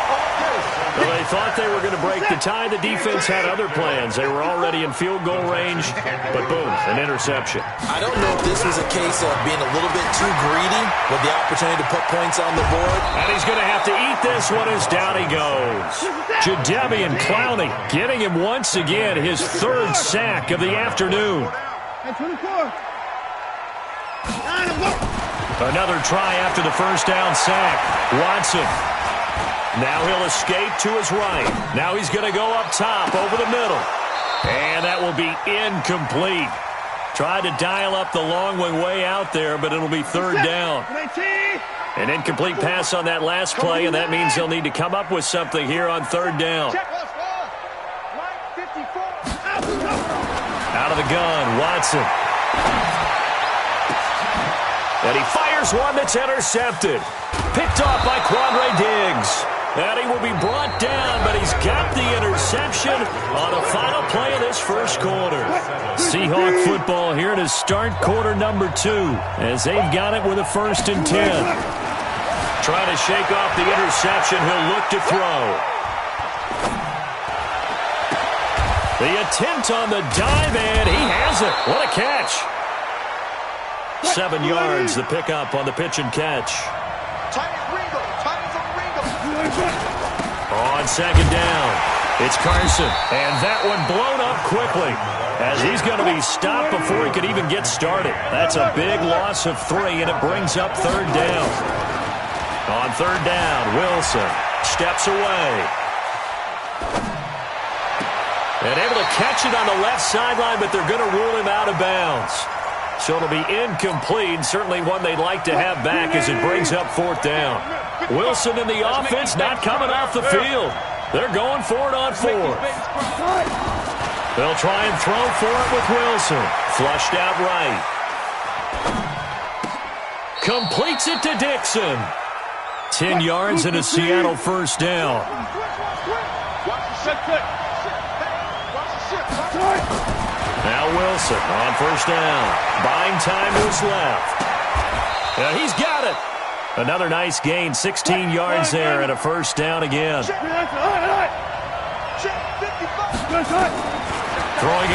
Well, they thought they were going to break the tie. The defense had other plans. They were already in field goal range, but boom, an interception. I don't know if this was a case of being a little bit too greedy with the opportunity to put points on the board. And he's going to have to eat this one as down he goes. Jadeveon Clowney getting him once again, his 3rd sack of the afternoon. Another try after the first down sack. Watson. Now he'll escape to his right. Now he's going to go up top over the middle. And that will be incomplete. Tried to dial up the long way out there, but it'll be 3rd down. An incomplete pass on that last play, and that means they'll need to come up with something here on 3rd down. Out of the gun, Watson. And he fires one that's intercepted. Picked off by Quandre Diggs. And he will be brought down, but he's got the interception on a final play of this first quarter. Seahawk football here to start quarter number 2 as they've got it with a 1st and 10. Trying to shake off the interception. He'll look to throw. The attempt on the dive, and he has it. What a catch. 7 yards, the pickup on the pitch and catch. On second down, it's Carson, and that one blown up quickly as he's going to be stopped before he could even get started. That's a big loss of 3, and it brings up third down. On third down, Wilson steps away. And able to catch it on the left sideline, but they're going to rule him out of bounds. So it'll be incomplete, certainly one they'd like to have back as it brings up fourth down. Wilson in the offense not coming off the field. They're going for it on fourth. They'll try and throw for it with Wilson. Flushed out right. Completes it to Dixon. 10 yards and a Seattle first down. Now Wilson on first down. Buying time to his left. And he's got it. Another nice gain, 16 yards there, and a first down again. Throwing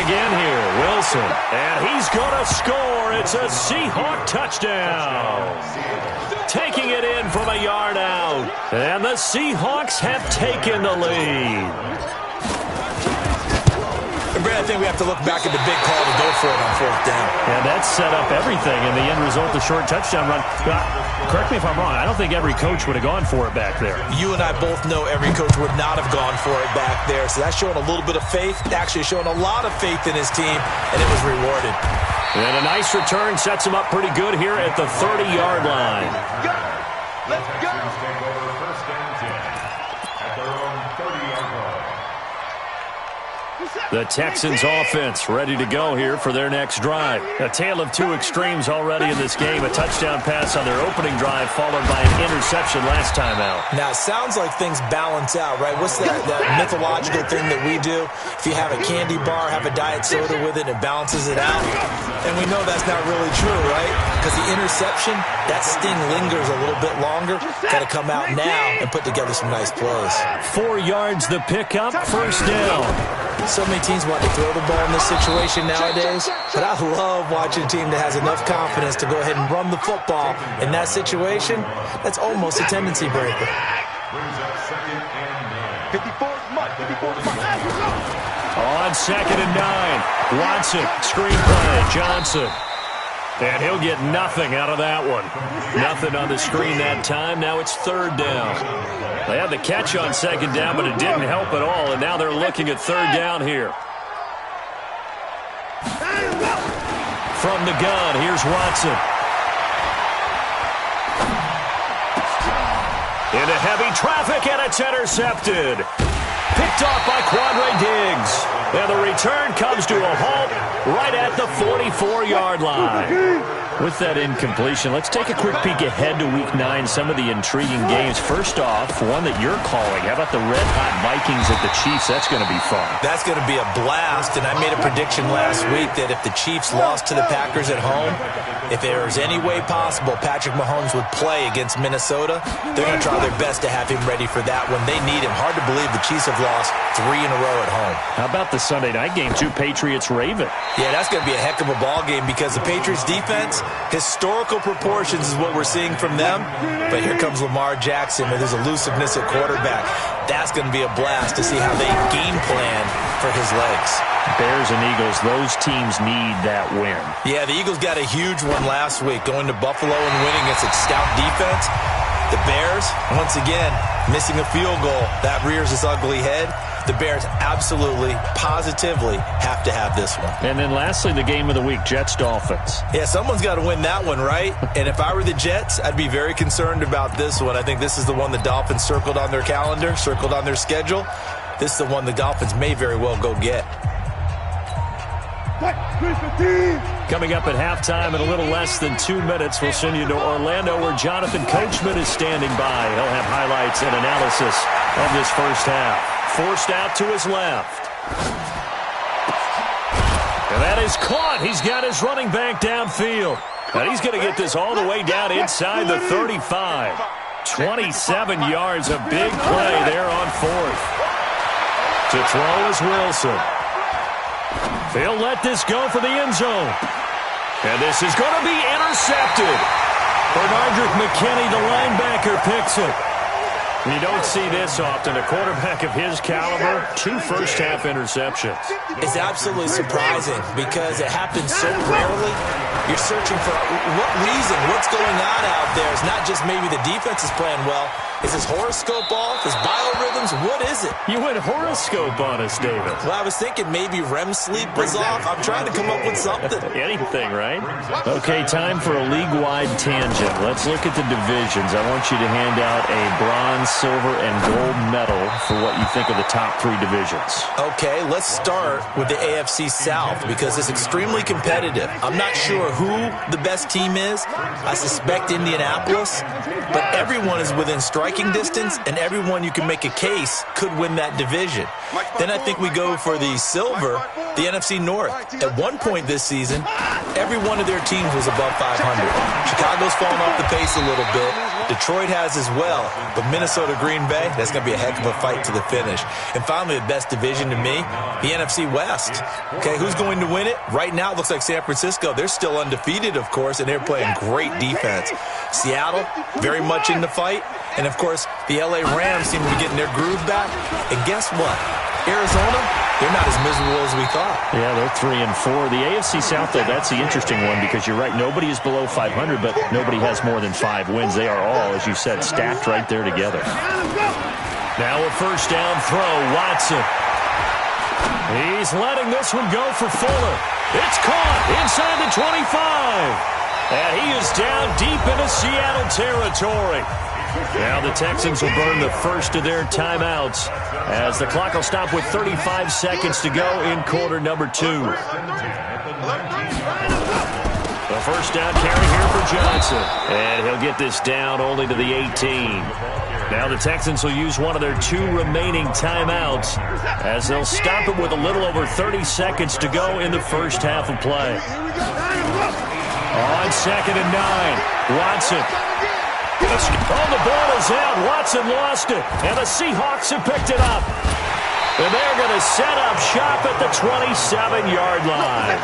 again here, Wilson. And he's going to score. It's a Seahawk touchdown. Taking it in from a yard out. And the Seahawks have taken the lead. Brad, I think we have to look back at the big call to go for it on fourth down. And that set up everything in the end result, the short touchdown run. Correct me if I'm wrong, I don't think every coach would have gone for it back there. You and I both know every coach would not have gone for it back there. So that's showing a little bit of faith, actually showing a lot of faith in his team, and it was rewarded. And a nice return sets him up pretty good here at the 30-yard line. Let's go. Take over first and 10 at their own 30-yard line. The Texans offense ready to go here for their next drive. A tale of two extremes already in this game. A touchdown pass on their opening drive followed by an interception last time out. Now, it sounds like things balance out, right? What's that mythological thing that we do? If you have a candy bar, have a diet soda with it, it balances it out. And we know that's not really true, right? Because the interception, that sting lingers a little bit longer. Got to come out now and put together some nice plays. 4 yards the pickup, first down. So many teams want to throw the ball in this situation nowadays, but I love watching a team that has enough confidence to go ahead and run the football. In that situation, that's almost a tendency breaker. Brings up second and 9. 54 is On second and 9, Watson, screen play, Johnson. And he'll get nothing out of that one. Nothing on the screen that time. Now it's third down. They had the catch on second down, but it didn't help at all, and now they're looking at third down here. From the gun, here's Watson. Into heavy traffic, and it's intercepted. Picked off by Quandre Diggs. And the return comes to a halt right at the 44-yard line. With that incompletion, let's take a quick peek ahead to Week 9, some of the intriguing games. First off, one that you're calling. How about the red-hot Vikings at the Chiefs? That's going to be fun. That's going to be a blast, and I made a prediction last week that if the Chiefs lost to the Packers at home, if there was any way possible Patrick Mahomes would play against Minnesota, they're going to try their best to have him ready for that when they need him. Hard to believe the Chiefs have lost 3 in a row at home. How about the Sunday night game, too? Patriots-Ravens. Yeah, that's going to be a heck of a ball game because the Patriots defense, historical proportions is what we're seeing from them. But here comes Lamar Jackson with his elusiveness at quarterback. That's going to be a blast to see how they game plan for his legs. Bears and Eagles, those teams need that win. Yeah, the Eagles got a huge one last week, going to Buffalo and winning against a stout defense. The Bears, once again, missing a field goal. That rears its ugly head. The Bears absolutely, positively have to have this one. And then lastly, the game of the week, Jets-Dolphins. Yeah, someone's got to win that one, right? And if I were the Jets, I'd be very concerned about this one. I think this is the one the Dolphins circled on their calendar, circled on their schedule. This is the one the Dolphins may very well go get. Coming up at halftime in a little less than 2 minutes, we'll send you to Orlando where Jonathan Coachman is standing by. He'll have highlights and analysis of this first half. Forced out to his left. And that is caught. He's got his running back downfield. And he's going to get this all the way down inside the 35. 27 yards, a big play there on 4th. To throw is Wilson. They'll let this go for the end zone. And this is going to be intercepted. Bernardrick McKinney, the linebacker, picks it. You don't see this often. A quarterback of his caliber, 2 first-half interceptions. It's absolutely surprising because it happens so rarely. You're searching for what reason, what's going on out there. It's not just maybe the defense is playing well. Is his horoscope off? His biorhythms? What is it? You went horoscope on us, David. Well, I was thinking maybe REM sleep was off. I'm trying to come up with something. Anything, right? Okay, time for a league-wide tangent. Let's look at the divisions. I want you to hand out a bronze, silver, and gold medal for what you think of the top 3 divisions. Okay, let's start with the AFC South because it's extremely competitive. I'm not sure who the best team is. I suspect Indianapolis, but everyone is within striking distance, and everyone you can make a case could win that division. Then I think we go for the silver, the NFC North. At one point this season, every one of their teams was above 500. Chicago's fallen off the pace a little bit. Detroit has as well. But Minnesota, Green Bay, that's going to be a heck of a fight to the finish. And finally, the best division to me, the NFC West. Okay, who's going to win it? Right now, it looks like San Francisco. They're still undefeated, of course, and they're playing great defense. Seattle, very much in the fight. And, of course, the L.A. Rams seem to be getting their groove back. And guess what? Arizona, they're not as miserable as we thought. Yeah, they're 3-4. The AFC South, though, that's the interesting one because you're right. Nobody is below 500, but nobody has more than 5 wins. They are all, as you said, stacked right there together. Now a first down throw, Watson. He's letting this one go for Fuller. It's caught inside the 25. And he is down deep into Seattle territory. Now the Texans will burn the first of their timeouts as the clock will stop with 35 seconds to go in quarter number 2. The first down carry here for Johnson. And he'll get this down only to the 18. Now the Texans will use one of their 2 remaining timeouts as they'll stop it with a little over 30 seconds to go in the first half of play. On 2nd and 9, Watson. Oh, the ball is out. Watson lost it, and the Seahawks have picked it up. And they're going to set up shop at the 27-yard line.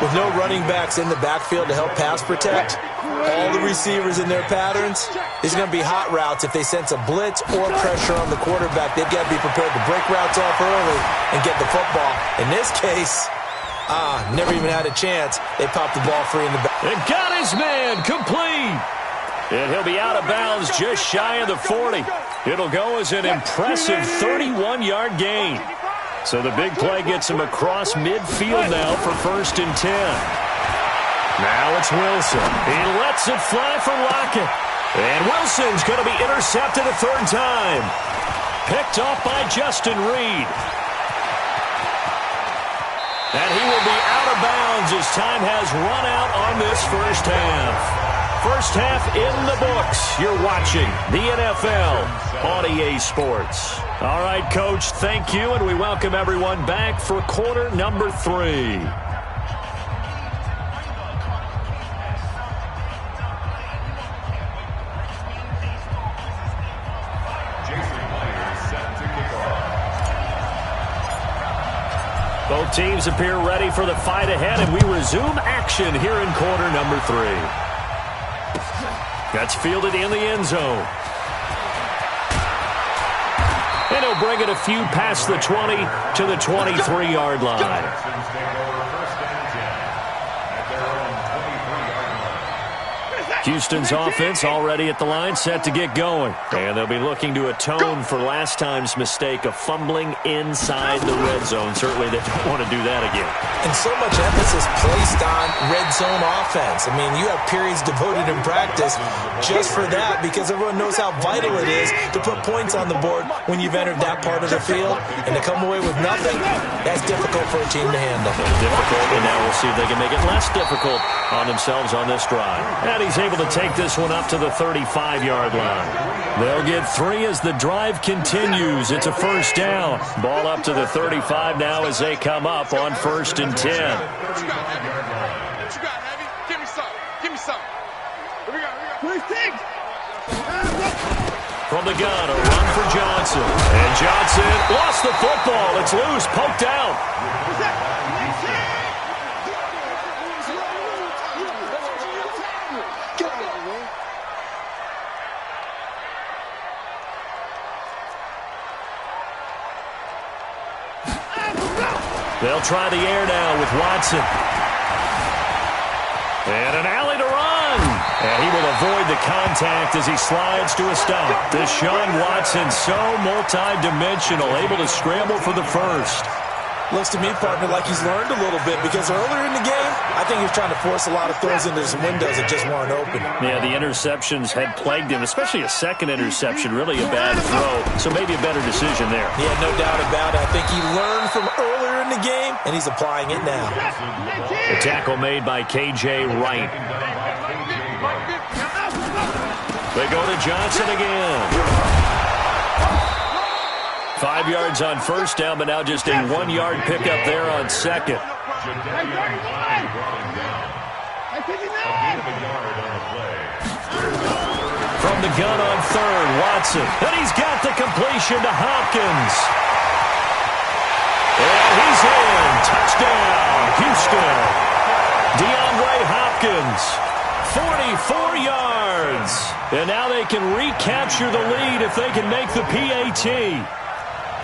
With no running backs in the backfield to help pass protect, all the receivers in their patterns, there's going to be hot routes if they sense a blitz or pressure on the quarterback. They've got to be prepared to break routes off early and get the football. In this case, never even had a chance. They popped the ball free in the back. And got his man complete. And he'll be out of bounds just shy of the 40. It'll go as an impressive 31-yard gain. So the big play gets him across midfield now for 1st and 10. Now it's Wilson. He lets it fly for Lockett. And Wilson's going to be intercepted a 3rd time. Picked off by Justin Reed. And he will be out of bounds as time has run out on this first half. First half in the books. You're watching the NFL on EA Sports. All right, Coach, thank you, and we welcome everyone back for quarter number 3. Both teams appear ready for the fight ahead, and we resume action here in quarter number 3. That's fielded in the end zone. And he'll bring it a few past the 20 to the 23-yard line. Houston's offense already at the line, set to get going. And they'll be looking to atone for last time's mistake of fumbling inside the red zone. Certainly they don't want to do that again. And so much emphasis placed on red zone offense. I mean, you have periods devoted in practice just for that because everyone knows how vital it is to put points on the board when you've entered that part of the field. And to come away with nothing, that's difficult for a team to handle. Difficult, and now we'll see if they can make it less difficult on themselves on this drive. And he's able to take this one up to the 35-yard line. They'll get 3 as the drive continues. It's a first down. Ball up to the 35 now as they come up on 1st and 10. What you got, Heavy? Give me some. Give me some. What we got? What do you think? From the gun, a run for Johnson. And Johnson lost the football. It's loose, poked out. They'll try the air now with Watson. And an alley to run. And he will avoid the contact as he slides to a stop. Deshaun Watson, so multi-dimensional, able to scramble for the first. Looks to me, partner, like he's learned a little bit because earlier in the game, I think he was trying to force a lot of throws into some windows that just weren't open. Yeah, the interceptions had plagued him, especially a second interception, really a bad throw. So maybe a better decision there. Yeah, no doubt about it. I think he learned from earlier in the game, and he's applying it now. The tackle made by K.J. Wright. They go to Johnson again. 5 yards on first down, but now just a 1-yard pickup there on second. From the gun on third, Watson. And he's got the completion to Hopkins. And he's in. Touchdown, Houston. DeAndre Hopkins, 44 yards. And now they can recapture the lead if they can make the PAT.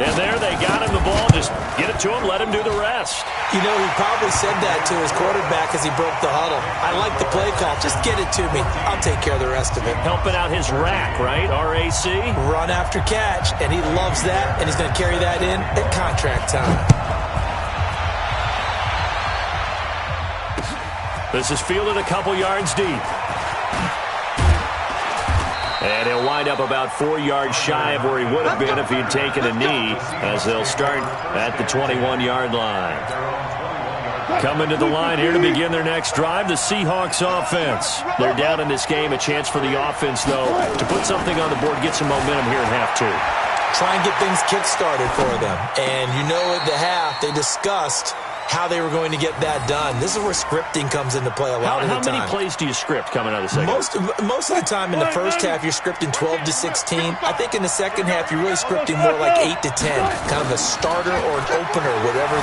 And there they got him the ball. Just get it to him, let him do the rest. You know, he probably said that to his quarterback as he broke the huddle. I like the play call. Just get it to me. I'll take care of the rest of it. Helping out his rack, right? RAC? Run after catch, and he loves that, and he's going to carry that in at contract time. This is fielded a couple yards deep. And he'll wind up about 4 yards shy of where he would have been if he had taken a knee, as they'll start at the 21-yard line. Coming to the line here to begin their next drive, the Seahawks offense. They're down in this game. A chance for the offense, though, to put something on the board, get some momentum here in half two. Try and get things kick-started for them. And you know at the half, they discussed how they were going to get that done. This is where scripting comes into play a lot of the time. How many plays do you script coming out of the second? Most of the time in the first half, you're scripting 12 to 16. I think in the second half, you're really scripting more like 8 to 10. Kind of a starter or an opener, whatever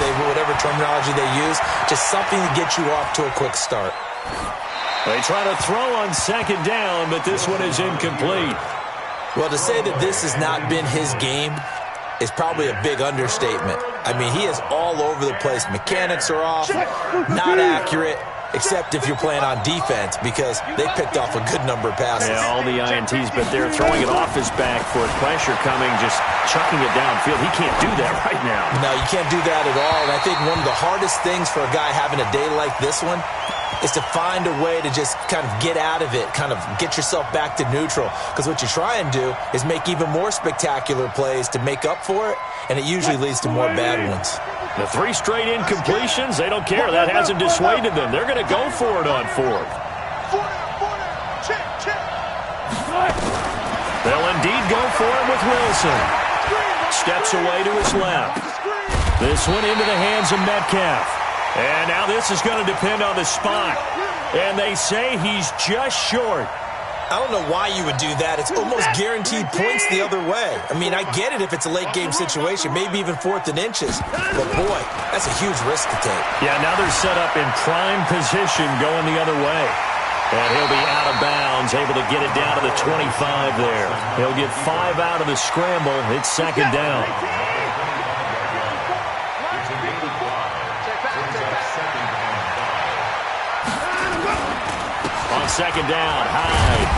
terminology they use. Just something to get you off to a quick start. They try to throw on second down, but this one is incomplete. Well, to say that this has not been his game is probably a big understatement. I mean, he is all over the place. Mechanics are off, not accurate, except if you're playing on defense because they picked off a good number of passes. Yeah, all the INTs, but they're throwing it off his back for pressure coming, just chucking it downfield. He can't do that right now. No, you can't do that at all. And I think one of the hardest things for a guy having a day like this one is to find a way to just kind of get out of it, kind of get yourself back to neutral. Because what you try and do is make even more spectacular plays to make up for it, and it usually leads to more bad ones. The 3 straight incompletions, they don't care. That hasn't dissuaded them. They're going to go for it on fourth. They'll indeed go for it with Wilson. Steps away to his left. This one into the hands of Metcalf. And now this is going to depend on the spot. And they say he's just short. I don't know why you would do that. It's almost guaranteed points the other way. I mean, I get it if it's a late game situation, maybe even 4th and inches. But, boy, that's a huge risk to take. Yeah, now they're set up in prime position going the other way. And he'll be out of bounds, able to get it down to the 25 there. He'll get 5 out of the scramble. It's second down. On second down, Hyde.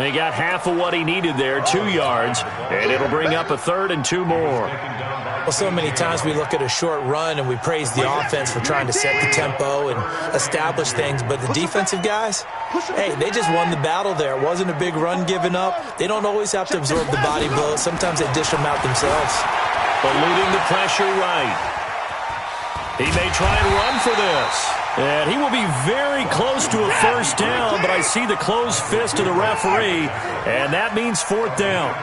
They got half of what he needed there, 2 yards, and it'll bring up a 3rd and 2 more. Well, so many times we look at a short run and we praise the offense for trying to set the tempo and establish things, but the defensive guys, hey, they just won the battle there. It wasn't a big run given up. They don't always have to absorb the body blows. Sometimes they dish them out themselves. Eluding the pressure right. He may try and run for this. And he will be very close to a first down, but I see the closed fist of the referee, and that means 4th down.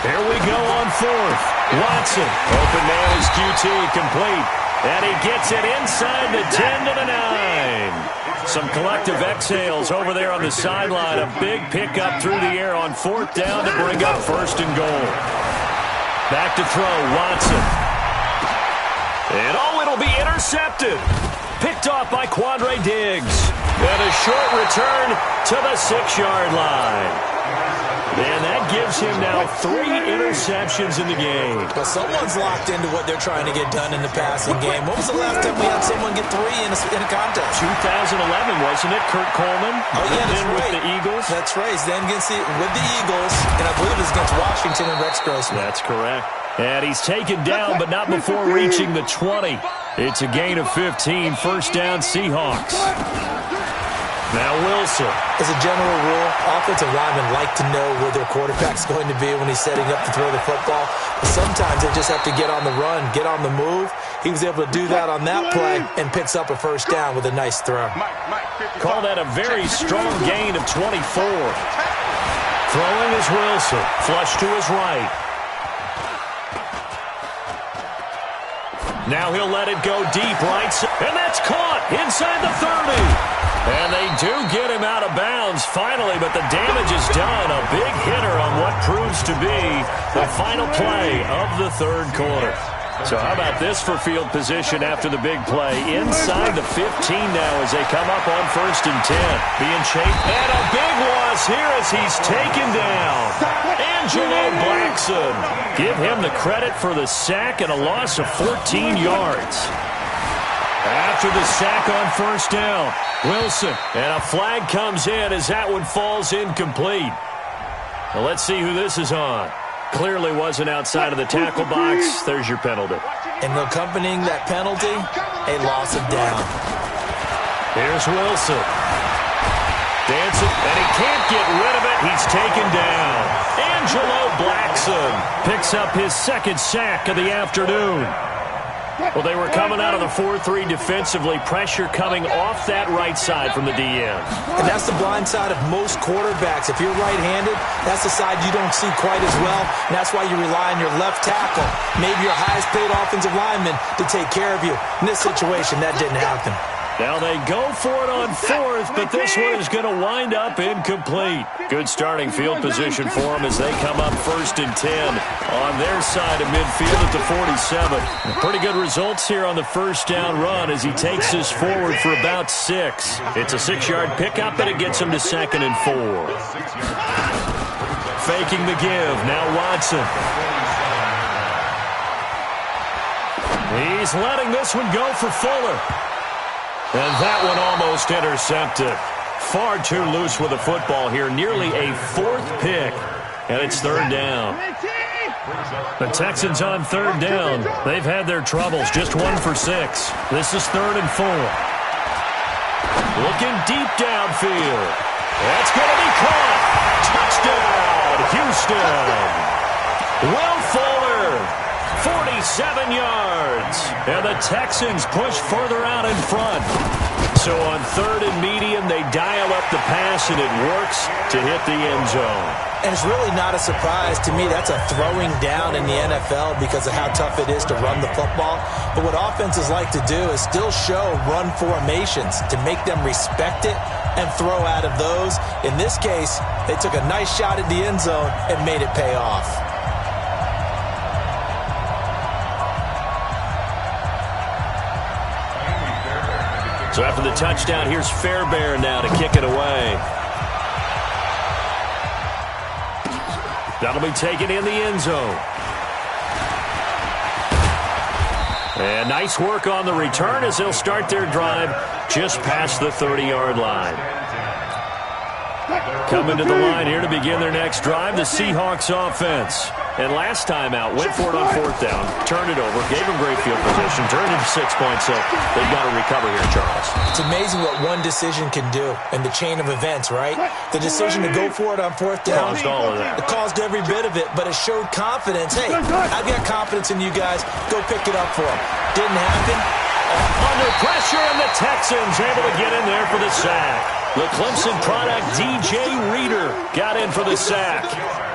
Here we go on 4th. Watson, open man is QT, complete. And he gets it inside the 10 to the 9. Some collective exhales over there on the sideline. A big pickup through the air on 4th down to bring up 1st and goal. Back to throw, Watson. And it'll be intercepted. Picked off by Quandre Diggs. And a short return to the 6-yard line. And that gives him now 3 interceptions in the game. Well, someone's locked into what they're trying to get done in the passing game. When was the last time we had someone get 3 in a contest? 2011, wasn't it? Kurt Coleman. Oh, yeah, that's right. With the Eagles. That's right. He's then with the Eagles, and I believe it's against Washington and Rex Grossman. That's correct. And he's taken down, but not before reaching the 20. It's a gain of 15. 1st down, Seahawks. Now Wilson. As a general rule, offensive linemen like to know where their quarterback's going to be when he's setting up to throw the football. But sometimes they just have to get on the run, get on the move. He was able to do that on that play and picks up a 1st down with a nice throw. Call that a very strong gain of 24. Throwing is Wilson. Flush to his right. Now he'll let it go deep right. And that's caught inside the 30. And they do get him out of bounds finally, but the damage is done. A big hitter on what proves to be the final play of the 3rd quarter. So how about this for field position after the big play? Inside the 15 now as they come up on 1st and 10. Being chased. And a big loss here as he's taken down. Angelo Blackson. Give him the credit for the sack and a loss of 14 yards. After the sack on 1st down, Wilson. And a flag comes in as that one falls incomplete. Well, let's see who this is on. Clearly wasn't outside of the tackle box. There's your penalty. And accompanying that penalty, a loss of down. Here's Wilson. Dancing, and he can't get rid of it. He's taken down. Angelo Blackson picks up his 2nd sack of the afternoon. Well, they were coming out of the 4-3 defensively. Pressure coming off that right side from the DN. And that's the blind side of most quarterbacks. If you're right-handed, that's the side you don't see quite as well. And that's why you rely on your left tackle, maybe your highest-paid offensive lineman, to take care of you. In this situation, that didn't happen. Now they go for it on 4th, but this one is going to wind up incomplete. Good starting field position for them as they come up 1st and 10 on their side of midfield at the 47. Pretty good results here on the 1st down run as he takes this forward for about 6. It's a 6-yard pickup, and it gets him to 2nd and 4. Faking the give. Now Watson. He's letting this one go for Fuller. And that one almost intercepted. Far too loose with the football here. Nearly a 4th pick. And it's 3rd down. The Texans on 3rd down. They've had their troubles. Just 1 for 6. This is 3rd and 4. Looking deep downfield. That's going to be caught. Touchdown, Houston. Will Fuller. 47 yards. And the Texans push further out in front. So on 3rd and medium, they dial up the pass, and it works to hit the end zone. And it's really not a surprise to me. That's a throwing down in the NFL because of how tough it is to run the football. But what offenses like to do is still show run formations to make them respect it and throw out of those. In this case, they took a nice shot at the end zone and made it pay off. So after the touchdown, here's Fairbairn now to kick it away. That'll be taken in the end zone. And nice work on the return as they'll start their drive just past the 30-yard line. Coming to the line here to begin their next drive, the Seahawks offense. And last time out, went for it on 4th down, turned it over, gave them great field position, turned it to 6 points, so they've got to recover here, Charles. It's amazing what one decision can do in the chain of events, right? The decision to go for it on 4th down. Caused all of that. It caused every bit of it, but it showed confidence. Hey, I've got confidence in you guys. Go pick it up for them. Didn't happen. Under pressure, and the Texans able to get in there for the sack. The Clemson product, DJ Reader, got in for the sack.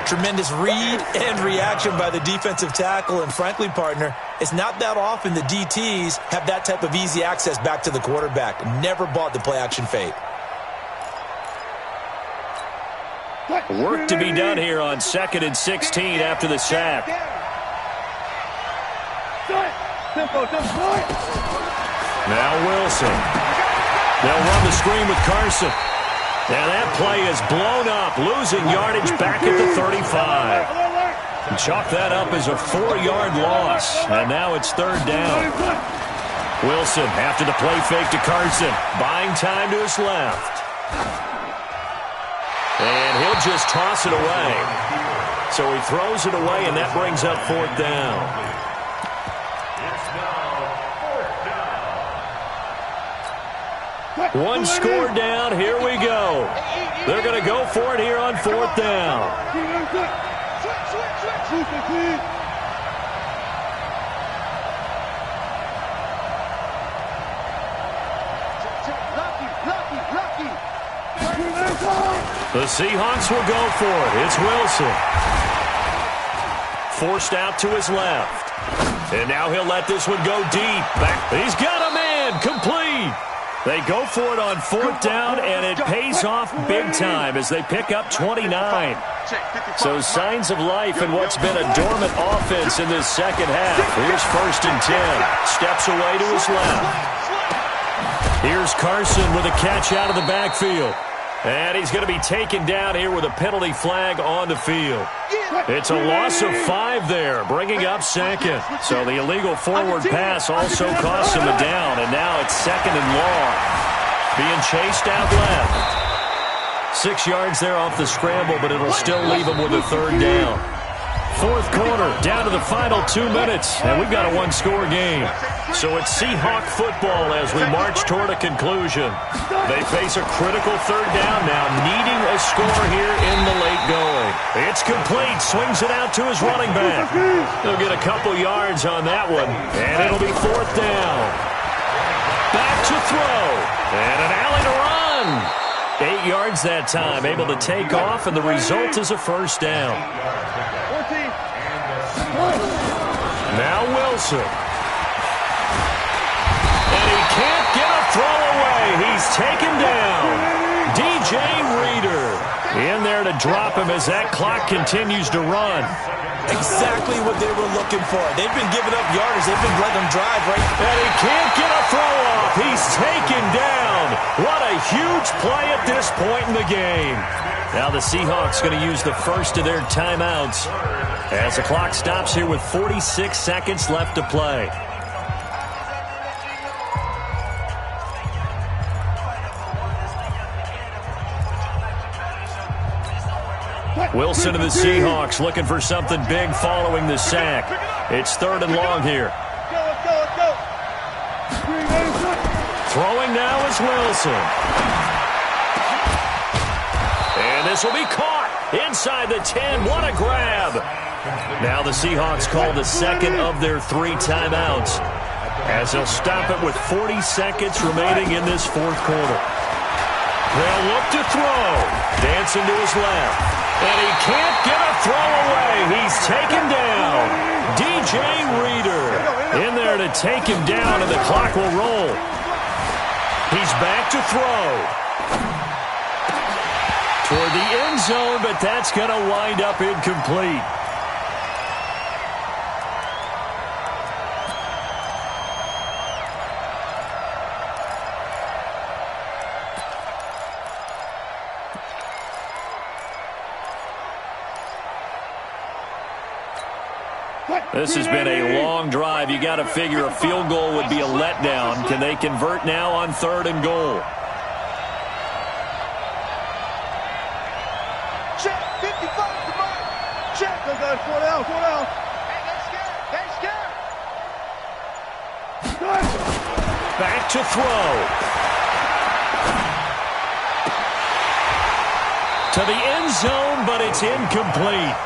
Tremendous read and reaction by the defensive tackle. And frankly, partner, it's not that often the DTs have that type of easy access back to the quarterback. Never bought the play-action fake. Work to be done here on 2nd and 16 after the sack. Now Wilson. They'll run the screen with Carson. And that play is blown up, losing yardage back at the 35. And chalk that up as a 4-yard loss. And now it's 3rd down. Wilson after the play fake to Carson. Buying time to his left. And he'll just toss it away. So he throws it away, and that brings up 4th down. One score down. Here we go. They're going to go for it here on 4th down. The Seahawks will go for it. It's Wilson. Forced out to his left. And now he'll let this one go deep. Back. He's got a man. Complete. They go for it on 4th down, and it pays off big time as they pick up 29. So signs of life in what's been a dormant offense in this second half. Here's 1st and 10. Steps away to his left. Here's Carson with a catch out of the backfield. And he's going to be taken down here with a penalty flag on the field. It's a loss of 5 there, bringing up 2nd. So the illegal forward pass also costs him a down, and now it's 2nd and long. Being chased out left. 6 yards there off the scramble, but it'll still leave him with a 3rd down. 4th quarter, down to the final 2 minutes, and we've got a 1-score game. So it's Seahawk football as we march toward a conclusion. They face a critical 3rd down now, needing a score here in the late going. It's complete, swings it out to his running back. He'll get a couple yards on that one, and it'll be 4th down. Back to throw, and an alley to run. 8 yards that time, able to take off, and the result is a 1st down. Now Wilson. And he can't get a throw away. He's taken down. DJ Reader in there to drop him as that clock continues to run. Exactly what they were looking for. They've been giving up yardage. They've been letting them drive, right? And he can't get a throw off. He's taken down. What a huge play at this point in the game. Now the Seahawks going to use the first of their timeouts as the clock stops here with 46 seconds left to play. Wilson of the Seahawks looking for something big following the sack. It's 3rd and long here. Throwing now is Wilson. And this will be caught inside the 10. What a grab. Now the Seahawks call the 2nd of their 3 timeouts as they'll stop it with 40 seconds remaining in this 4th quarter. They'll look to throw. Dancing to his left. And he can't get a throw away. He's taken down. DJ Reader in there to take him down, and the clock will roll. He's back to throw. Toward the end zone, but that's going to wind up incomplete. This has been a long drive. You got to figure a field goal would be a letdown. Can they convert now on 3rd and goal? Check, 55, come on. Check. Go, guys, 4 down, 4 down. Hey, they're scared. Back to throw. To the end zone, but it's incomplete.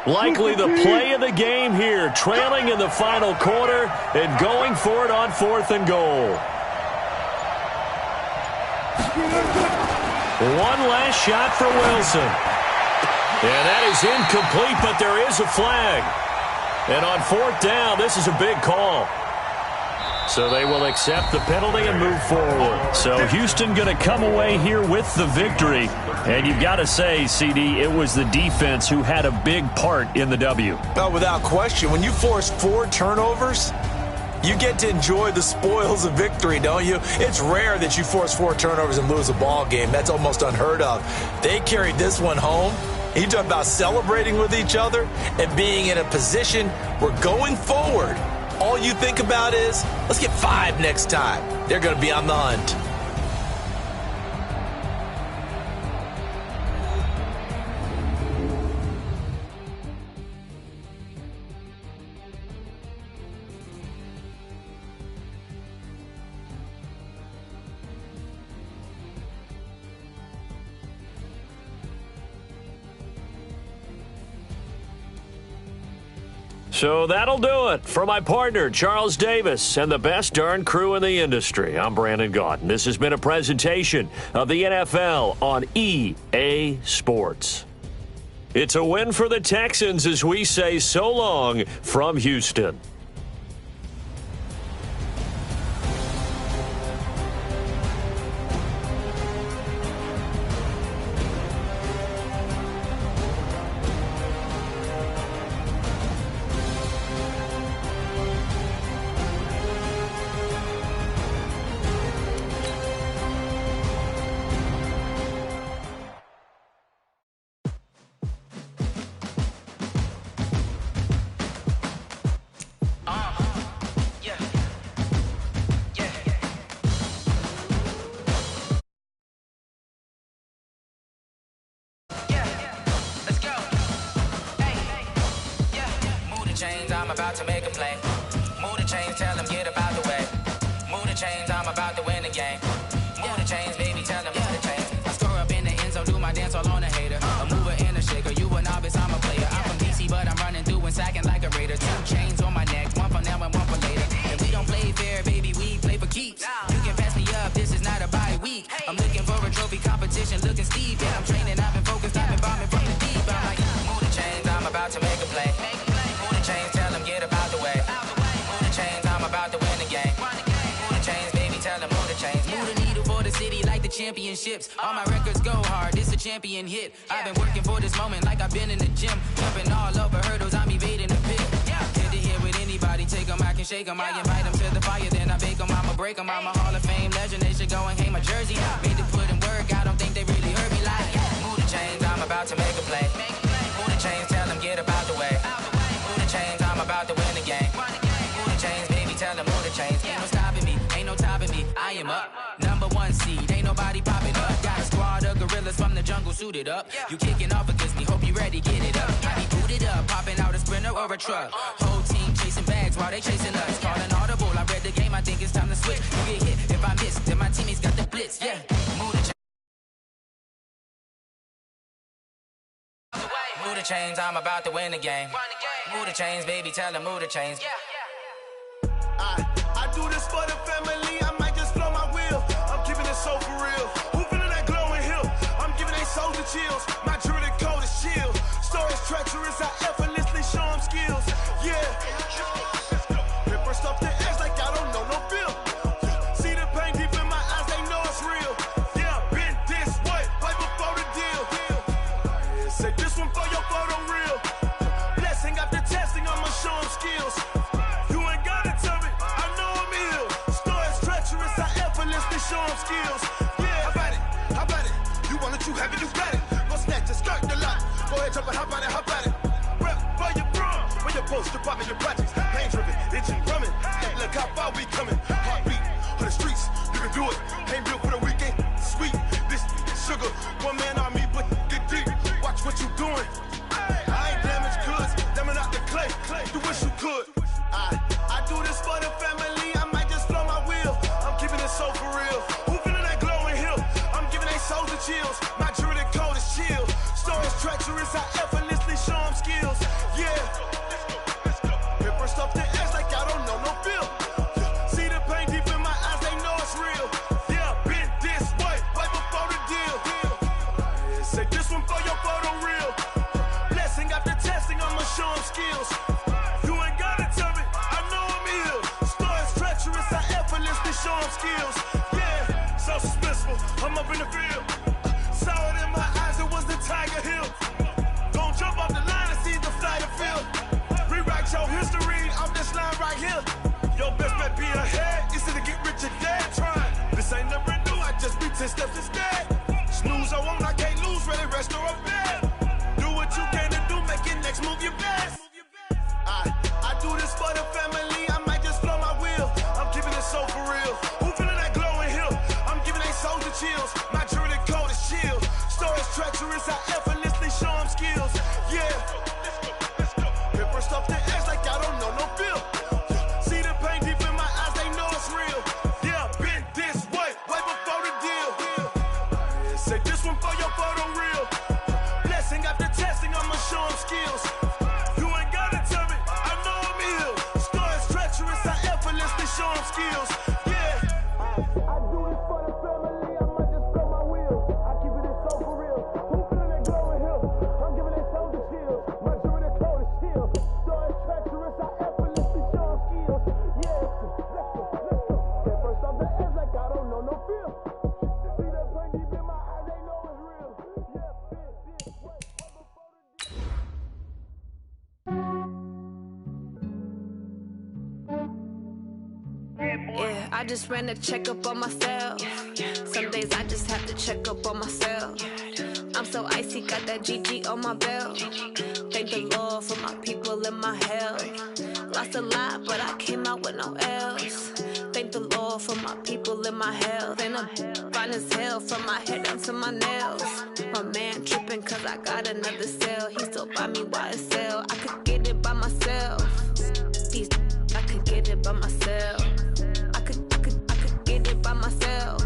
Likely the play of the game here, trailing in the final quarter and going for it on 4th and goal. One last shot for Wilson. And that is incomplete, but there is a flag. And on 4th down, this is a big call. So they will accept the penalty and move forward. So Houston going to come away here with the victory. And you've got to say, CD, it was the defense who had a big part in the W. No, without question. When you force 4 turnovers, you get to enjoy the spoils of victory, don't you? It's rare that you force 4 turnovers and lose a ball game. That's almost unheard of. They carried this one home. You talk about celebrating with each other and being in a position where going forward, all you think about is, let's get 5 next time. They're going to be on the hunt. So that'll do it. For my partner, Charles Davis, and the best darn crew in the industry, I'm Brandon Gaudin. This has been a presentation of the NFL on EA Sports. It's a win for the Texans as we say so long from Houston. I'm about to make a play. Move the chains, tell them get about the way. Move the chains, I'm about to win the game. Move the chains, baby, tell them move the chains. I score up in the end zone, do my dance all on a hater. A mover and a shaker, you a novice, I'm a player. I'm from DC, but I'm running through and sacking like a Raider. 2 chains on my neck, one for now and one for later. If we don't play fair, baby, we play for keeps. You can pass me up, this is not a bye week. I'm looking for a trophy competition, looking steep. Yeah, I'm training, I've been focused, I've been bombing from the deep. I'm like, move the chains, I'm about to make a play. Move the chains, tell them get about the way. Move the chains, I'm about to win the game. Move the chains, baby, tell them move the chains. Move the needle for the city like the championships. All my records go hard, this a champion hit. I've been working for this moment like I've been in the gym. Jumping all over hurdles, I'm evading the pit. Head to head with anybody, take them, I can shake them. I invite them to the fire, then I bake them, I'ma break them. I'm a Hall of Fame legend, they should go and hang my jersey. Made to put in work, I don't think they really heard me like. Move the chains, I'm about to make a play. Move the chains, tell them get about the way. Move the chains, I'm about to win the game. Move the chains, baby, tell them move the chains. Ain't no stopping me, ain't no topping me. I am up, number 1 seed, ain't nobody popping up. Got a squad of gorillas from the jungle suited up. You kicking off against me, hope you ready, get it up. I be booted up, popping out a sprinter or a truck. Whole team chasing bags while they chasing us. Calling audible, I read the game, I think it's time to switch. You get hit, if I miss, then my teammates got the blitz, yeah. Move the Move the chains, I'm about to win the game. Move the chains, baby, tell them move the chains. I do this for the family, I might just blow my wheel. I'm keeping it so for real. Who feeling that glowing hill? I'm giving they souls the chills. My jewelry code is chill. Stories treacherous, I effortlessly show them skills. Yeah. Ripper stuff the edge like I don't know no feel. See the pain deep in my eyes, they know it's real. Yeah, been this way, way before the deal. Say this one for your photo reel. Blessing after testing, I'ma show them skills. You ain't gotta tell me, I know I'm ill. Stories treacherous, I effortlessly show them skills. Yeah, how about it? How about it? You want it, you have it, you got it. Go snatch a skirt the lot. Go ahead, jump it, how about it? How about it? Rep for your bro, where your post, department, your projects. Pain driven, itching, drumming. Hey, look how far we coming. Heartbeat on the streets, you can do it. Ain't built for the weekend. Sweet, this sugar, one man army, but get deep. Watch what you doing. I ain't damaged goods, damn out the clay. You wish you could. I do this for the family, I might just blow my wheel. I'm keeping it so for real. Who feeling that glowing hill? I'm giving they souls the chills. My jewelry code is chill. Stories treacherous, I effortlessly show them skills. one for your photo reel. Blessing after testing, I'ma show them skills. You ain't gotta tell me, I know I'm ill. Stories treacherous, I effortlessly show them skills. Yeah, so suspenseful, I'm up in the field. Saw it in my eyes, it was the Tiger Hill. Don't jump off the line and see the flight of field. Rewrite your history off this line right here. Your best bet be ahead, instead of get rich or dead trying. This ain't never new, I just be 10 steps instead. Snooze I won't, I can't lose, ready, rest or a bed. Do what you can to do, make your next move your best. I do this for the family, I might just blow my wheel. I'm keeping it so for real. Who feeling that glowing hill? I'm giving they souls the chills. My jewelry code is chill. Stories treacherous, I effortlessly show them skills. Yeah. Paper stuff the edge like I don't know no feel. See the pain deep in my eyes, they know it's real. Yeah, been this way before the deal. Say this one for your photo reel. Blessing after testing, I'ma show them skills. You ain't gotta tell me, I know I'm ill. Stories treacherous, I effortlessly show them skills. Yeah. I do this for the family, I might just blow my wheel. I keep it so for real. Who feeling that glowing hill? I'm giving they souls the chills. My jewelry code is chill. Stories treacherous, I effortlessly show them skills. Yeah, let's go. Get first off the edge like I don't know no feel. See that pain deep in my eyes, they know it's real. Yeah, this way before the deal. Yeah, I just ran a checkup on myself. Some days I just have to check up on myself. I'm so icy, got that GG on my belt. Thank the Lord for my people and my health. Lost a lot, but I came out with no else. Thank the Lord for my people and my health. And I'm fine as hell from my head down to my nails. My man tripping cause I got another cell. He still buy me YSL. I could get it by myself. These I could get it by myself. I could get it by myself.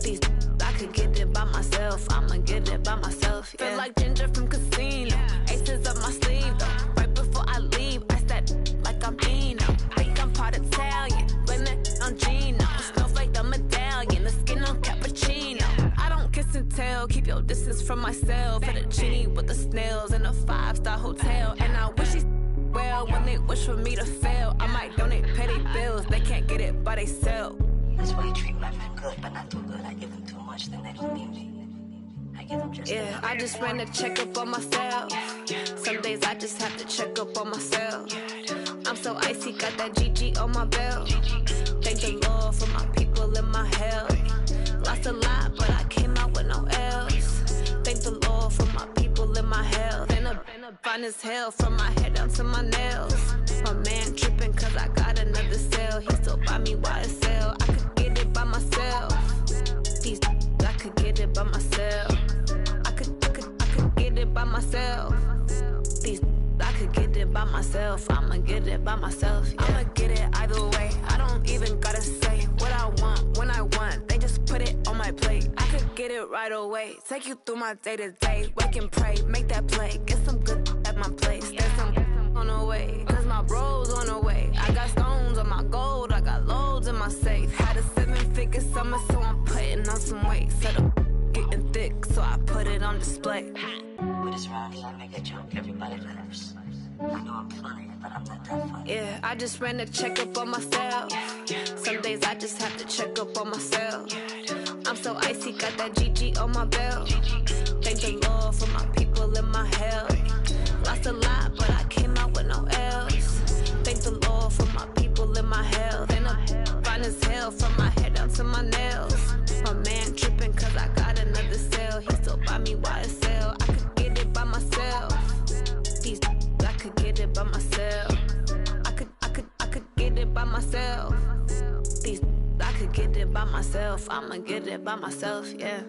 These I could get it by myself. I'ma get it by myself. Yeah. Feel like Ginger from Casino. Aces up my sleeve though. Right before I leave, I said like I'm Dino. Think I'm part Italian, blame it on Gino. Snowflake the medallion, the skin on cappuccino. I don't kiss and tell, keep your distance from myself. Fettuccine with the snails in a 5-star hotel. And I wish he's well when they wish for me to fail. I might donate petty bills, they can't get it by themselves. That's why you treat my friend good, but not too good. I give them too much, then they don't need me. I give them just yeah, I just ran a checkup on myself. Some days I just have to check up on myself. I'm so icy, got that GG on my belt. Thank the Lord for my people and my health. Lost a lot, but I came out with no else. Thank the Lord for my people and my health. And I'm fine as hell from my head down to my nails. My man tripping cause I got another cell. He still buy me YSL. I could get it by myself. These I could get it by myself. I could get it by myself. These I could get it by myself. I'ma get it by myself. Yeah. I'ma get it either way. I don't even gotta say what I want when I want. They just put it on my plate. I could get it right away. Take you through my day to day. Wake and pray, make that play. Get some good at my place. There's some on the way. Cause my bro's on the way. I got stones on my gold. I got loads in my safe. Had a 7-figure summer, so I'm putting on some weight. Set up getting thick, so I put it on display. with this round, I make a joke, everybody laughs. I know I'm funny, but I'm not that funny. Yeah, I just ran a checkup on myself. Some days I just have to check up on myself. I'm so icy, got that GG on my belt. Thank the Lord for my people and my health. Lost a lot, but I came out with no else. Thank the Lord for my people and my health. And I'm fine as hell from my head down to my nails. My man tripping cause I got another cell. He still buy me YSL. I could get it by myself. These I could get it by myself. I could get it by myself. These I could get it by myself. I'ma get it by myself, yeah.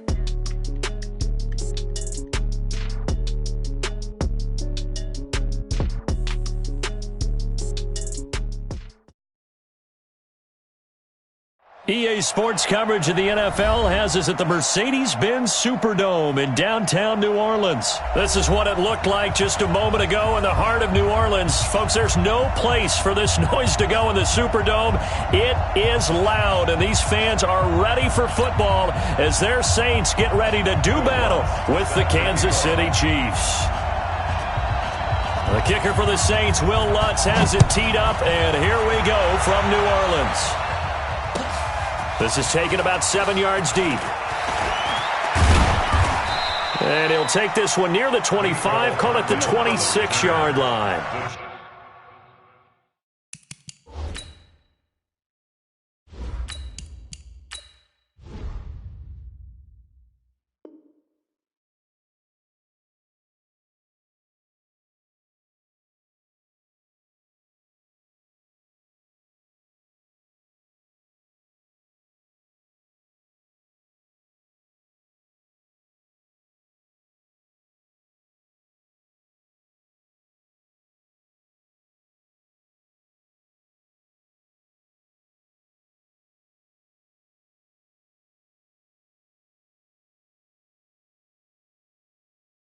EA Sports coverage of the NFL has us at the Mercedes-Benz Superdome in downtown New Orleans. This is what it looked like just a moment ago in the heart of New Orleans. Folks, there's no place for this noise to go in the Superdome. It is loud, and these fans are ready for football as their Saints get ready to do battle with the Kansas City Chiefs. The kicker for the Saints, Will Lutz, has it teed up, and here we go from New Orleans. This is taken about 7 yards deep. And he'll take this one near the 25, call it the 26-yard line.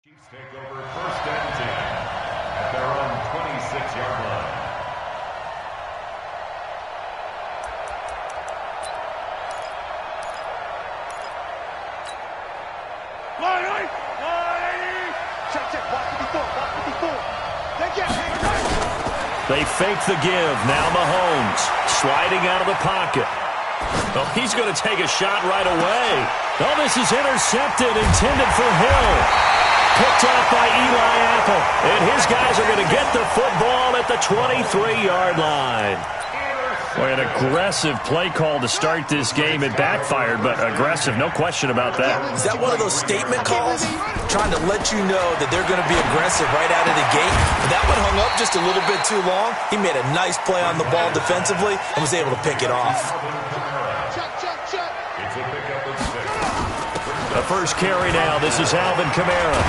Chiefs take over 1st and 10 at their own 26-yard line. They fake the give. Now Mahomes sliding out of the pocket. Oh, he's going to take a shot right away. Oh, this is intercepted, intended for Hill. Picked off by Eli Apple. And his guys are going to get the football at the 23-yard line. Boy, an aggressive play call to start this game. It backfired, but aggressive, no question about that. Is that one of those statement calls? Trying to let you know that they're going to be aggressive right out of the gate. But that one hung up just a little bit too long. He made a nice play on the ball defensively and was able to pick it off. The first carry now. This is Alvin Kamara.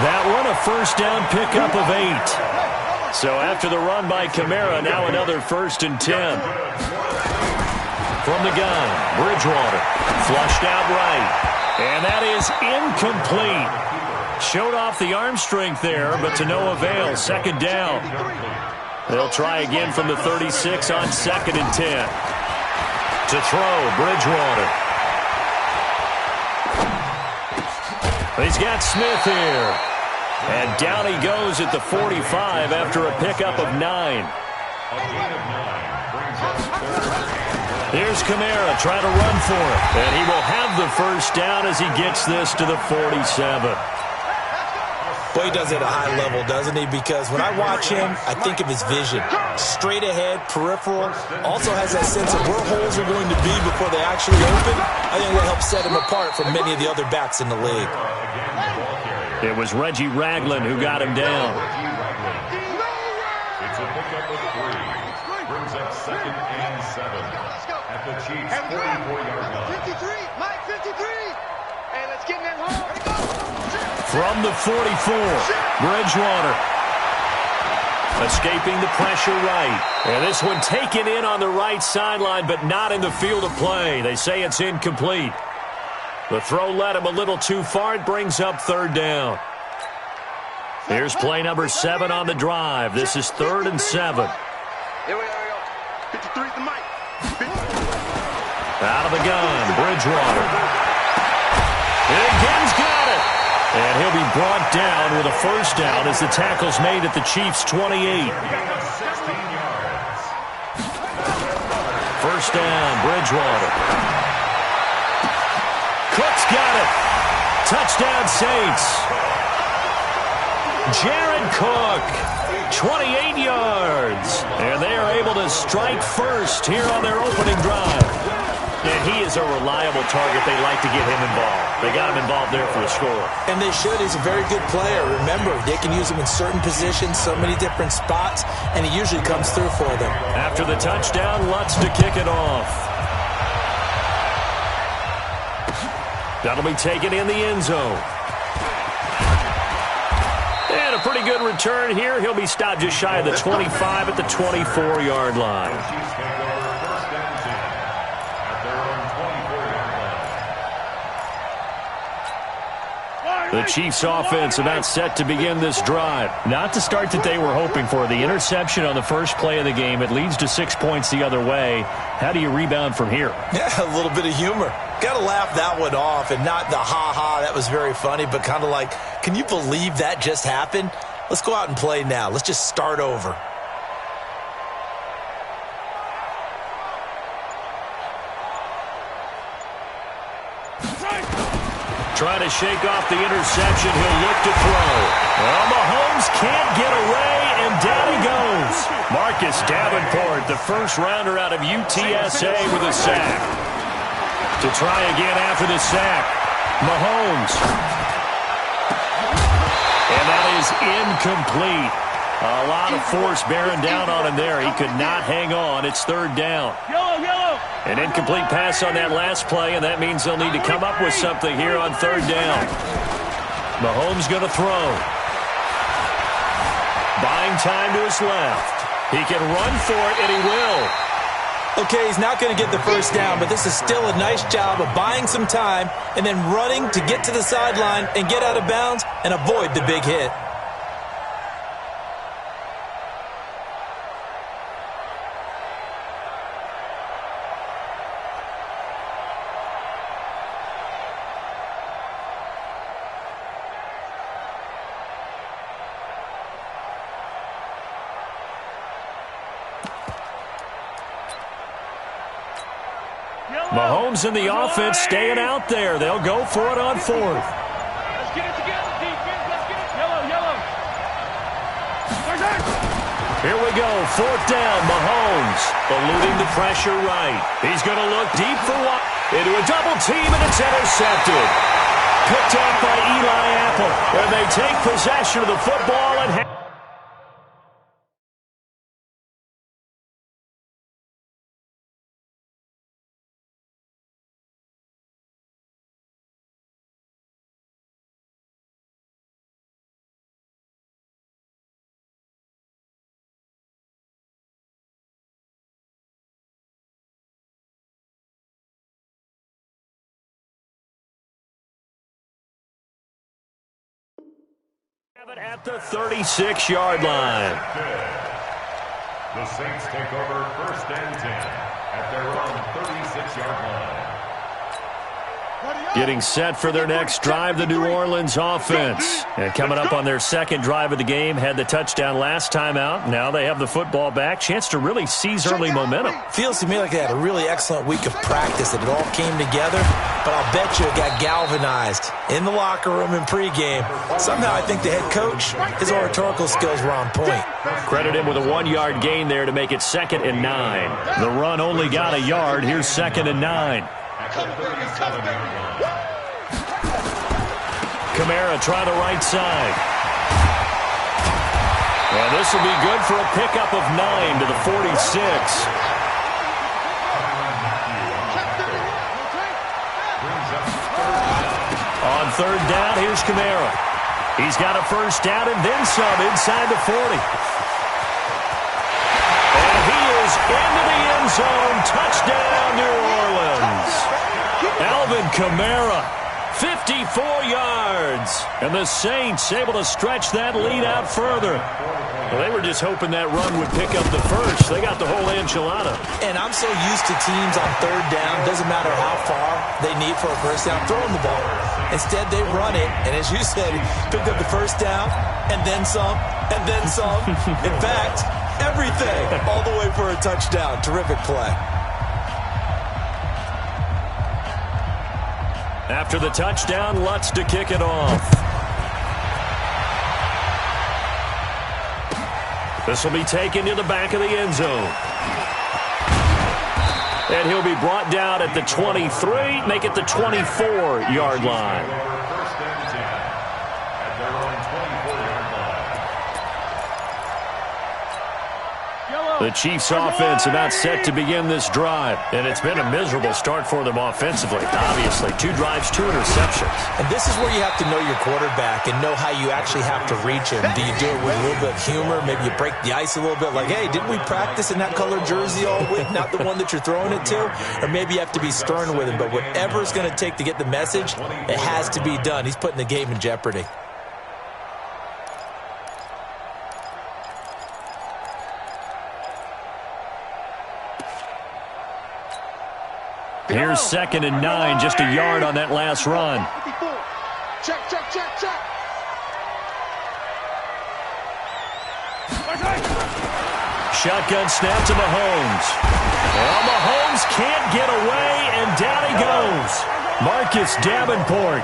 That one a first down pickup of 8. So after the run by Kamara, now another 1st and 10. From the gun, Bridgewater. Flushed out right. And that is incomplete. Showed off the arm strength there, but to no avail. 2nd down. They'll try again from the 36 on 2nd and 10. To throw, Bridgewater. He's got Smith here. And down he goes at the 45 after a pickup of 9. Here's Kamara trying to run for it. And he will have the first down as he gets this to the 47. Boy, he does it at a high level, doesn't he? Because when I watch him, I think of his vision. Straight ahead, peripheral. Also has that sense of where holes are going to be before they actually open. I think that helps set him apart from many of the other backs in the league. It was Reggie Ragland who got him down. It's a pickup of 3. Brings up 2nd and 7 at the Chiefs' 44-yard line. 53, Mike 53. Hey, let's get in that hole. From the 44, Bridgewater. Escaping the pressure right. And this one taken in on the right sideline, but not in the field of play. They say it's incomplete. The throw led him a little too far. It brings up 3rd down. Here's play number 7 on the drive. This is 3rd and 7. Here we go. 53 to Mike. Out of the gun, Bridgewater. And again's got it. And he'll be brought down with a first down as the tackle's made at the Chiefs' 28. First down, Bridgewater. Cook's got it. Touchdown, Saints. Jared Cook, 28 yards. And they are able to strike first here on their opening drive. And he is a reliable target. They like to get him involved. They got him involved there for the score. And they should. He's a very good player. Remember, they can use him in certain positions, so many different spots, and he usually comes through for them. After the touchdown, Lutz to kick it off. That'll be taken in the end zone. And a pretty good return here. He'll be stopped just shy of the 25 at the 24-yard line. The Chiefs offense about set to begin this drive. Not the start that they were hoping for. The interception on the first play of the game. It leads to 6 points the other way. How do you rebound from here? Yeah, a little bit of humor. Got to laugh that one off, and not the ha-ha, that was very funny, but kind of like, can you believe that just happened? Let's go out and play now. Let's just start over. Trying to shake off the interception. He'll look to throw. Well, Mahomes can't get away, and down he goes. Marcus Davenport, the first rounder out of UTSA with a sack. To try again after the sack. Mahomes. And that is incomplete. A lot of force bearing down on him there. He could not hang on. It's third down. An incomplete pass on that last play, and that means they'll need to come up with something here on third down. Mahomes going to throw. Buying time to his left. He can run for it, and he will. Okay, he's not going to get the first down, but this is still a nice job of buying some time and then running to get to the sideline and get out of bounds and avoid the big hit. Mahomes and the offense staying out there. They'll go for it on fourth. Let's get it together, defense. Let's get it. Yellow. Here we go. Fourth down. Mahomes eluding the pressure right. He's going to look deep for one. Into a double team, and it's intercepted. Picked up by Eli Apple. And they take possession of the football and at the 36-yard line. The Saints take over first and 10 at their own 36-yard line. Getting set for their next drive, the New Orleans offense. And coming up on their second drive of the game, had the touchdown last time out. Now they have the football back. Chance to really seize early momentum. Feels to me like they had a really excellent week of practice, and it all came together. But I'll bet you it got galvanized in the locker room in pregame. Somehow I think the head coach, his oratorical skills were on point. Credit him with a 1-yard gain there to make it 2nd and 9. The run only got a yard. Here's 2nd and 9. Kamara trying the right side. And this will be good for a pickup of 9 to the 46. On third down, here's Kamara. He's got a first down and then some inside the 40. And he is into the end zone. Touchdown, New Orleans. Alvin Kamara, 54 yards. And the Saints able to stretch that lead out further. Well, they were just hoping that run would pick up the first. They got the whole enchilada. And I'm so used to teams on third down, doesn't matter how far they need for a first down, throwing the ball. Instead, they run it, and as you said, picked up the first down, and then some, and then some. In fact, everything, all the way for a touchdown. Terrific play. After the touchdown, Lutz to kick it off. This will be taken to the back of the end zone. And he'll be brought down at the 23, make it the 24-yard line. First and 10 at their own 24-yard line. The Chiefs offense about set to begin this drive. And it's been a miserable start for them offensively, obviously. 2 drives, 2 interceptions. And this is where you have to know your quarterback and know how you actually have to reach him. Do you do it with a little bit of humor? Maybe you break the ice a little bit like, hey, didn't we practice in that color jersey all week? Not the one that you're throwing it to? Or maybe you have to be stern with him. But whatever it's going to take to get the message, it has to be done. He's putting the game in jeopardy. Here's 2nd and 9, just a yard on that last run. Check. Shotgun snap to Mahomes. Well, Mahomes can't get away, and down he goes. Marcus Davenport.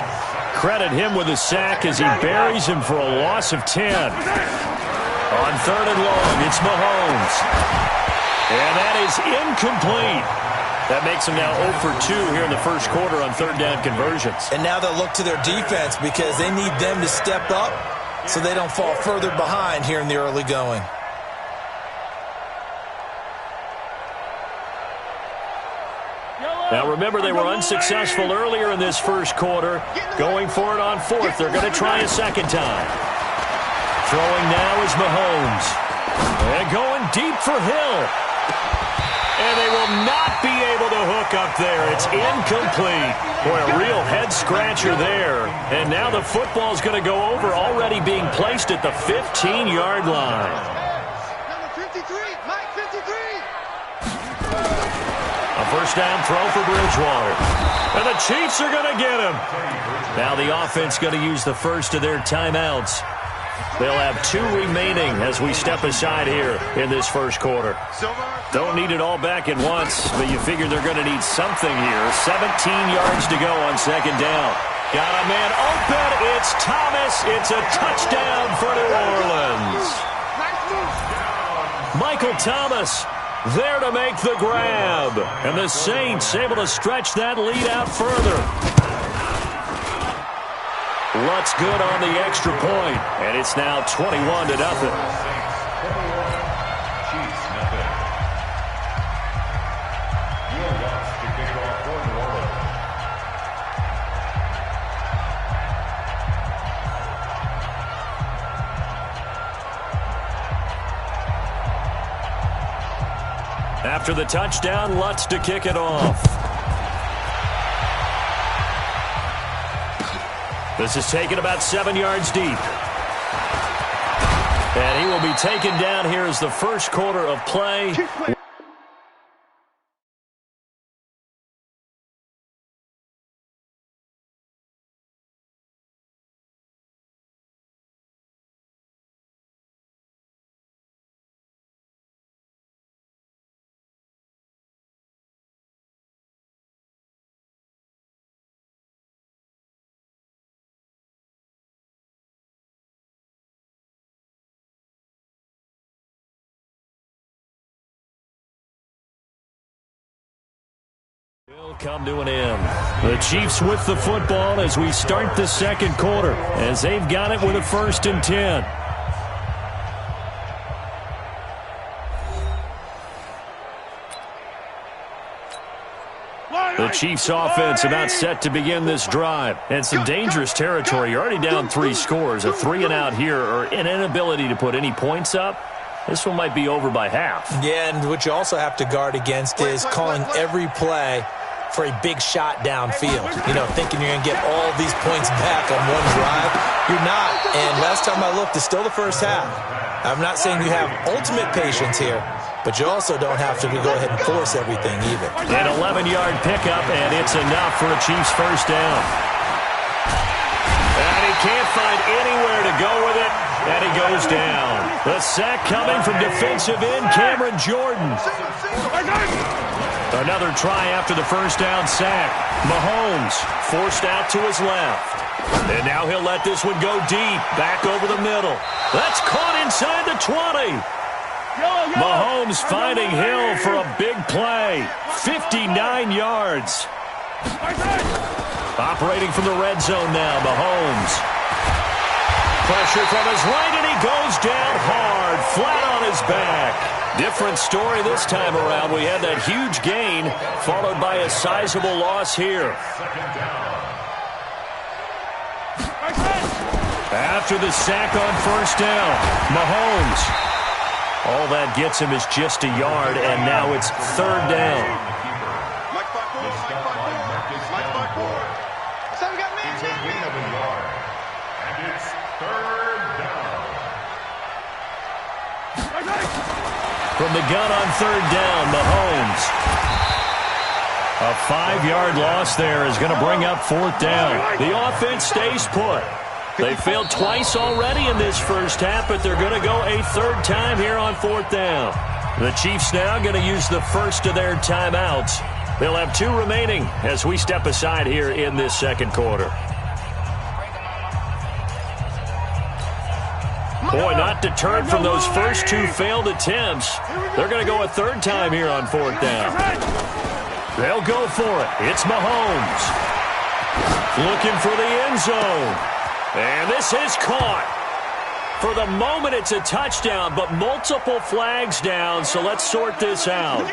Credit him with a sack as he buries him for a loss of 10. On 3rd and long, it's Mahomes. And that is incomplete. That makes them now 0 for 2 here in the first quarter on 3rd down conversions. And now they'll look to their defense because they need them to step up so they don't fall further behind here in the early going. Now remember, they were unsuccessful earlier in this first quarter. Going for it on 4th. They're going to try a second time. Throwing now is Mahomes. And going deep for Hill. And they will not be able to hook up there. It's incomplete. Boy, a real head-scratcher there. And now the football's going to go over, already being placed at the 15-yard line. Number 53, Mike 53. A first down throw for Bridgewater. And the Chiefs are going to get him. Now the offense going to use the first of their timeouts. They'll have 2 remaining as we step aside here in this first quarter. Don't need it all back at once, but you figure they're going to need something here. 17 yards to go on 2nd down. Got a man open. It's Thomas. It's a touchdown for New Orleans. Michael Thomas there to make the grab. And the Saints able to stretch that lead out further. Lutz good on the extra point, and it's now 21-0. After the touchdown, Lutz to kick it off. This is taken about 7 yards deep. And he will be taken down here as the first quarter of play. Will come to an end. The Chiefs with the football as we start the second quarter, as they've got it with a 1st and 10. The Chiefs offense about set to begin this drive. And some dangerous territory. You're already down 3 scores. A 3-and-out here, or an inability to put any points up. This one might be over by half. Yeah, and what you also have to guard against is calling every play for a big shot downfield. You know, thinking you're going to get all these points back on one drive. You're not. And last time I looked, it's still the first half. I'm not saying you have ultimate patience here, but you also don't have to go ahead and force everything either. An 11-yard pickup, and it's enough for a Chiefs first down. And he can't find anywhere to go with it, and he goes down. The sack coming from defensive end Cameron Jordan. Another try after the first down sack. Mahomes forced out to his left. And now he'll let this one go deep, back over the middle. That's caught inside the 20. Mahomes finding Hill for a big play. 59 yards. Operating from the red zone now, Mahomes. Pressure from his right, and he goes down hard, flat on his back. Different story this time around. We had that huge gain, followed by a sizable loss here. After the sack on first down, Mahomes. All that gets him is just a yard, and now it's third down. From the gun on third down, Mahomes. A 5-yard loss there is going to bring up fourth down. The offense stays put. They failed twice already in this first half, but they're going to go a third time here on fourth down. The Chiefs now going to use the first of their timeouts. They'll have 2 remaining as we step aside here in this second quarter. Boy, not deterred from those first 2 failed attempts. They're going to go a third time here on fourth down. They'll go for it. It's Mahomes. Looking for the end zone. And this is caught. For the moment, it's a touchdown, but multiple flags down, so let's sort this out.